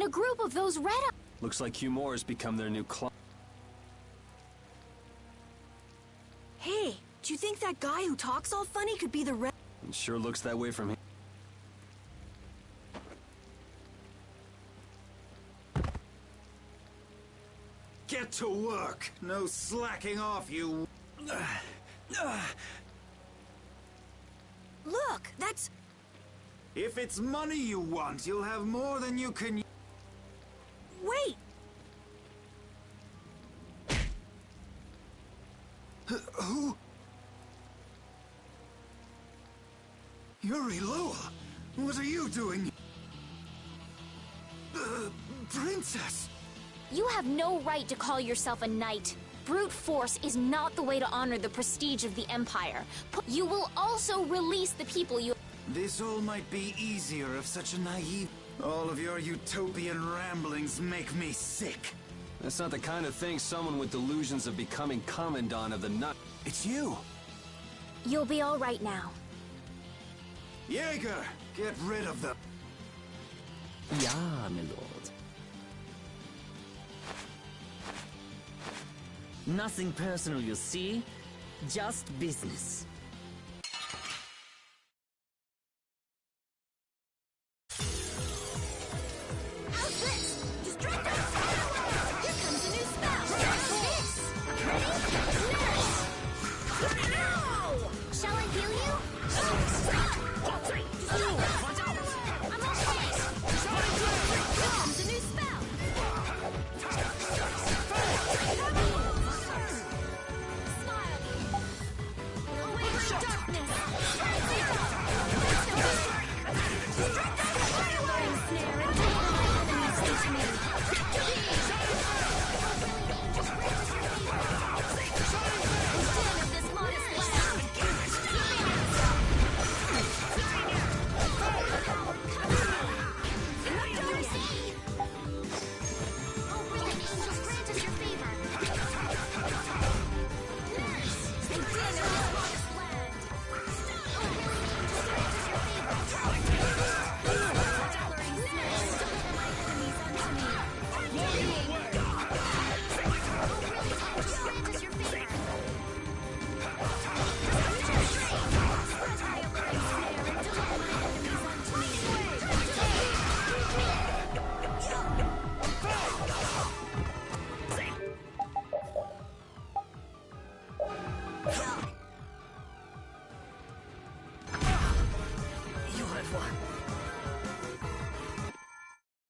And a group of those red... Looks like Hugh Moore's become their new client. Hey, do you think that guy who talks all funny could be the red... It sure looks that way from here. Get to work! No slacking off, you... Look, that's... If it's money you want, you'll have more than you can... Wait! Who? Yuri Lowell? What are you doing? Princess! You have no right to call yourself a knight. Brute force is not the way to honor the prestige of the Empire. You will also release the people you... This all might be easier if such a naive... All of your utopian ramblings make me sick. That's not the kind of thing someone with delusions of becoming Commandant of the Nut... It's you! You'll be all right now. Jaeger! Get rid of them! Ja, my lord. Nothing personal, you see? Just business. How's this? Distract us! Here comes a new spell! This! Ready? Now! Shall I heal you? I'm okay! Here comes a new spell!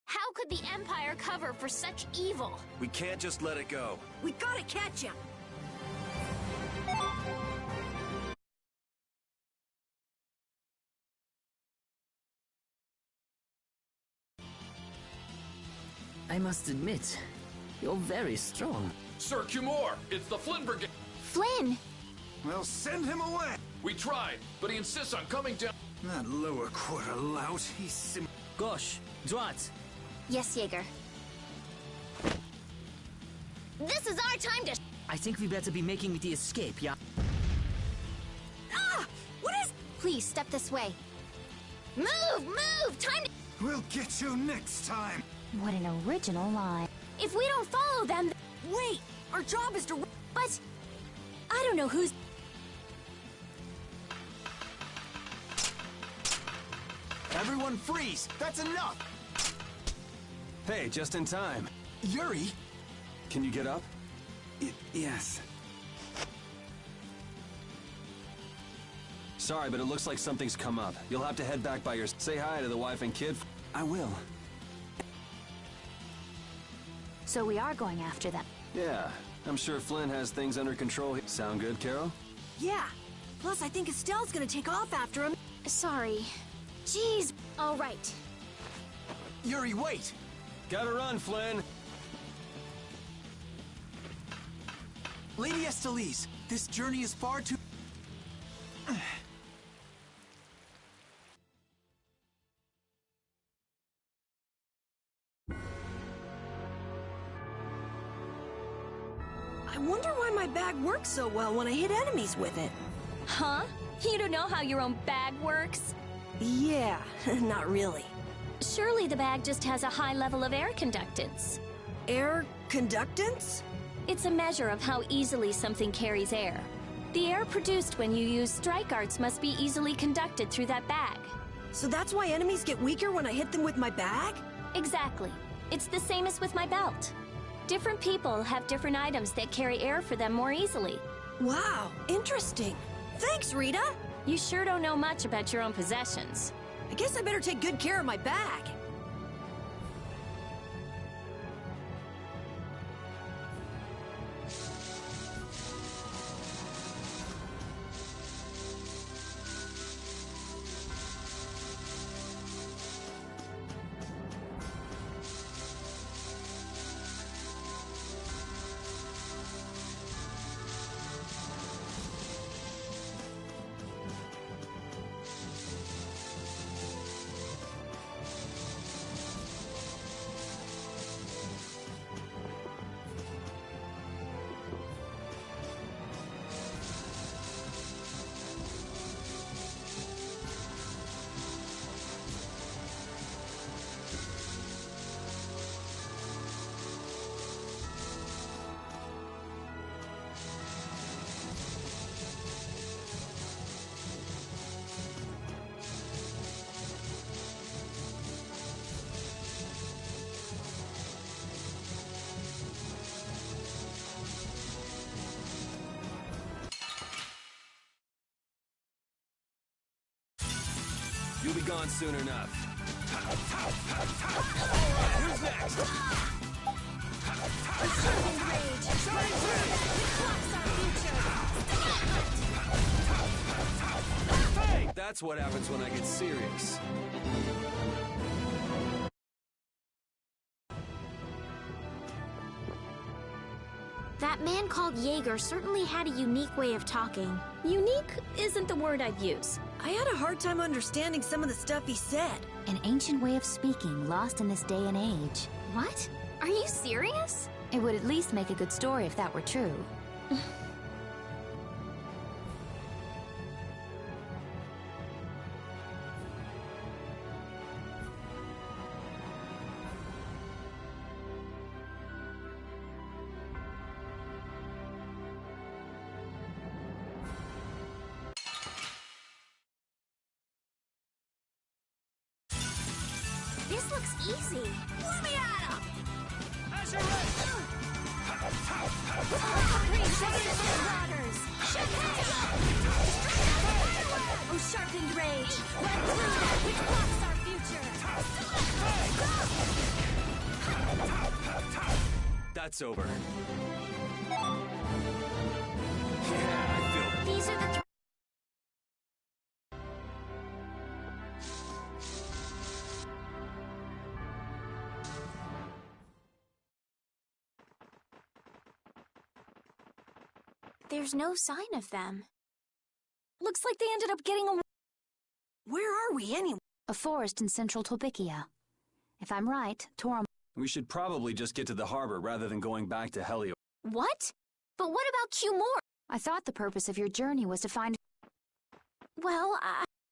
How could the Empire cover for such evil? We can't just let it go. We gotta catch him! I must admit, you're very strong. Sir Cumore, it's the Flynn Brigade. Flynn! Well, send him away! We tried, but he insists on coming down. That lower quarter lout, he's Gosh, droite. Yes, Jaeger. This is our time to... I think we better be making the escape, yeah? Ah! What is... Please, step this way. Move! Move! Time to... We'll get you next time! What an original line. If we don't follow them... Wait! Our job is to... But... I don't know who's... Everyone freeze! That's enough! Hey, just in time. Yuri? Can you get up? Yes. Sorry, but it looks like something's come up. You'll have to head back by your... Say hi to the wife and kid. I will. So we are going after them. Yeah, I'm sure Flynn has things under control. Sound good, Carol? Yeah. Plus, I think Estelle's gonna take off after him. Sorry. Jeez. All right. Yuri, wait! Gotta run, Flynn! Lady Estellise, this journey is far too... I wonder why my bag works so well when I hit enemies with it. Huh? You don't know how your own bag works? Yeah, not really. Surely the bag just has a high level of air conductance. Air conductance? It's a measure of how easily something carries air. The air produced when you use strike arts must be easily conducted through that bag. So that's why enemies get weaker when I hit them with my bag? Exactly. It's the same as with my belt. Different people have different items that carry air for them more easily. Wow, interesting. Thanks, Rita. You sure don't know much about your own possessions. I guess I better take good care of my bag. You'll be gone soon enough. Who's next? Hey! That's what happens when I get serious. That man called Jaeger certainly had a unique way of talking. Unique isn't the word I'd use. I had a hard time understanding some of the stuff he said. An ancient way of speaking lost in this day and age. What? Are you serious? It would at least make a good story if that were true. This looks easy. Let me at him! As you're ready! Oh, sharpened rage! Run through that which blocks our future! That's over. These are the There's no sign of them. Looks like they ended up getting away. Where are we anyway? A forest in central Tolbikia. If I'm right, Torum... We should probably just get to the harbor rather than going back to Helio. What? But what about Q-More? I thought the purpose of your journey was to find... Well,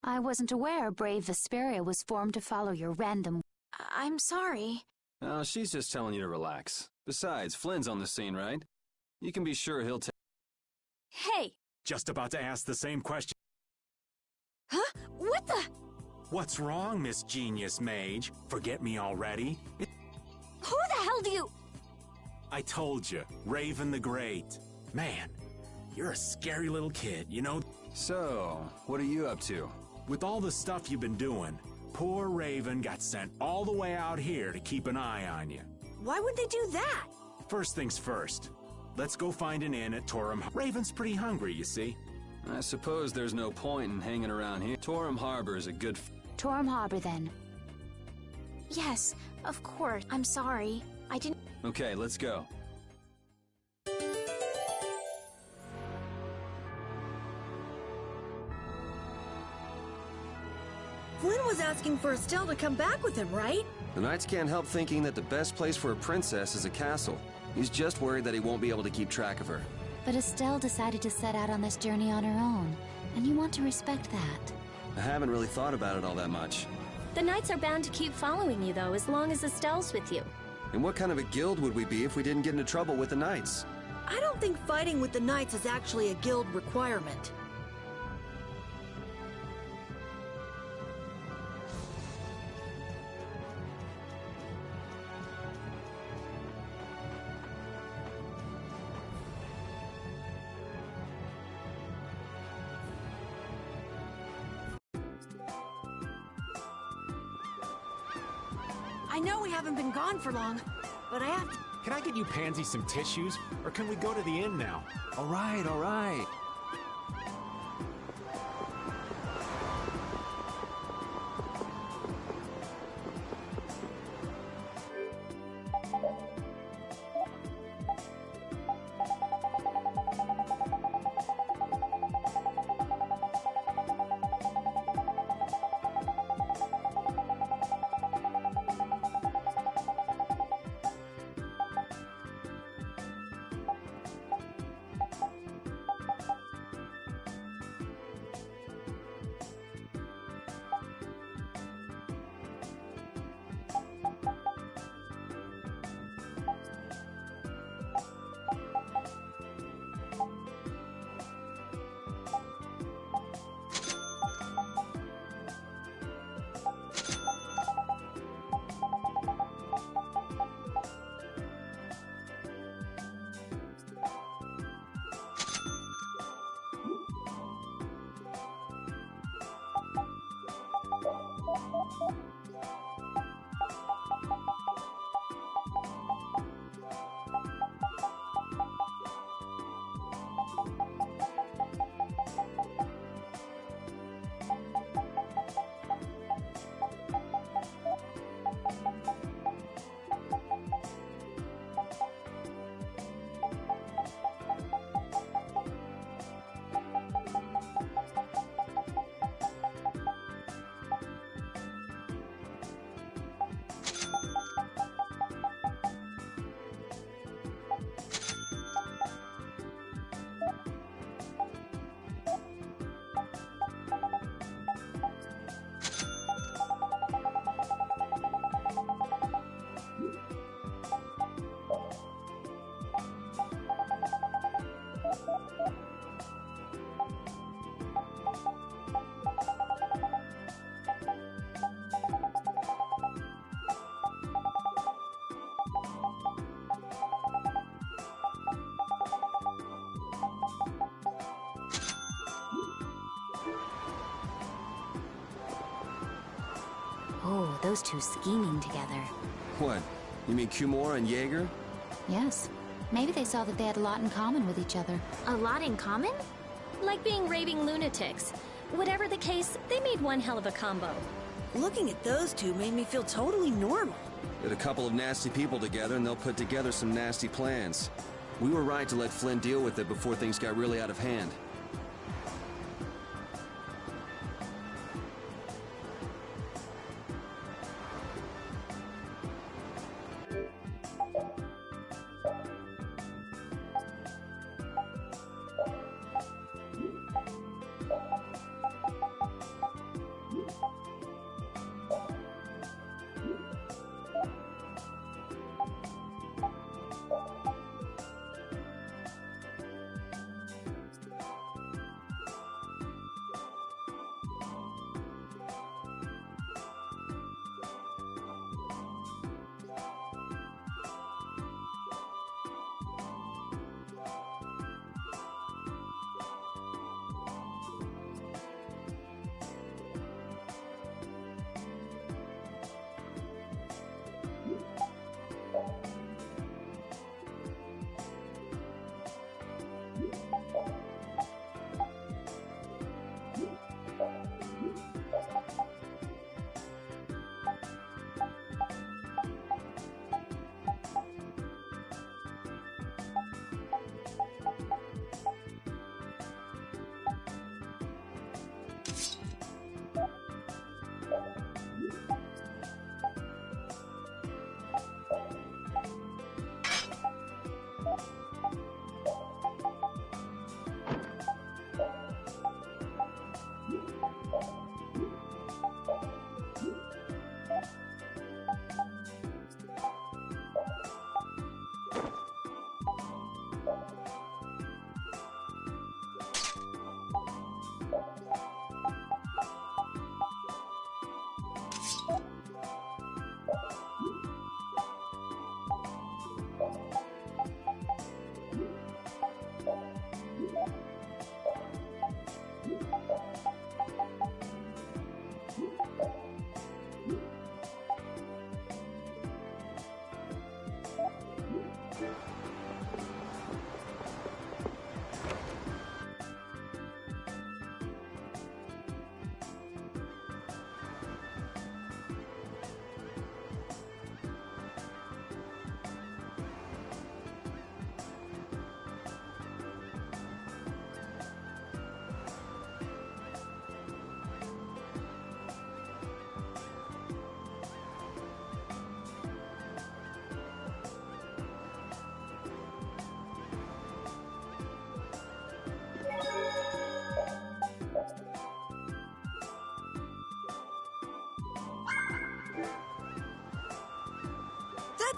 I wasn't aware Brave Vesperia was formed to follow your random... I'm sorry. Oh, she's just telling you to relax. Besides, Flynn's on the scene, right? You can be sure he'll take... Hey! Just about to ask the same question. Huh? What the? What's wrong, Miss Genius Mage? Forget me already? Who the hell do you... I told you, Raven the Great. Man, you're a scary little kid, you know? So, what are you up to? With all the stuff you've been doing, poor Raven got sent all the way out here to keep an eye on you. Why would they do that? First things first. Let's go find an inn at Torum. Raven's pretty hungry, you see. I suppose there's no point in hanging around here. Torum Harbor is a good... Torum Harbor, then. Yes, of course. I'm sorry. I didn't... Okay, let's go. Flynn was asking for Estelle to come back with him, right? The Knights can't help thinking that the best place for a princess is a castle. He's just worried that he won't be able to keep track of her. But Estelle decided to set out on this journey on her own, and you want to respect that. I haven't really thought about it all that much. The Knights are bound to keep following you, though, as long as Estelle's with you. And what kind of a guild would we be if we didn't get into trouble with the Knights? I don't think fighting with the Knights is actually a guild requirement. I know we haven't been gone for long, but I have to... Can I get you Pansy some tissues, or can we go to the inn now? All right, all right. Oh, those two scheming together. What? You mean Kumora and Jaeger? Yes. Maybe they saw that they had a lot in common with each other. A lot in common? Like being raving lunatics. Whatever the case, they made one hell of a combo. Looking at those two made me feel totally normal. Get a couple of nasty people together and they'll put together some nasty plans. We were right to let Flynn deal with it before things got really out of hand.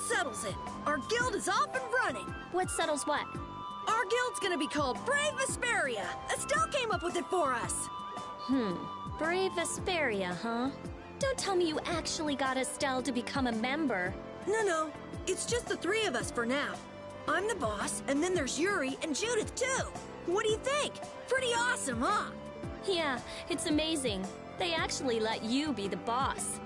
settles it. Our guild is off and running. What settles what? Our guild's gonna be called Brave Vesperia. Estelle came up with it for us. Brave Vesperia, huh? Don't tell me you actually got Estelle to become a member. No. It's just the three of us for now. I'm the boss, and then there's Yuri and Judith, too. What do you think? Pretty awesome, huh? Yeah, it's amazing. They actually let you be the boss.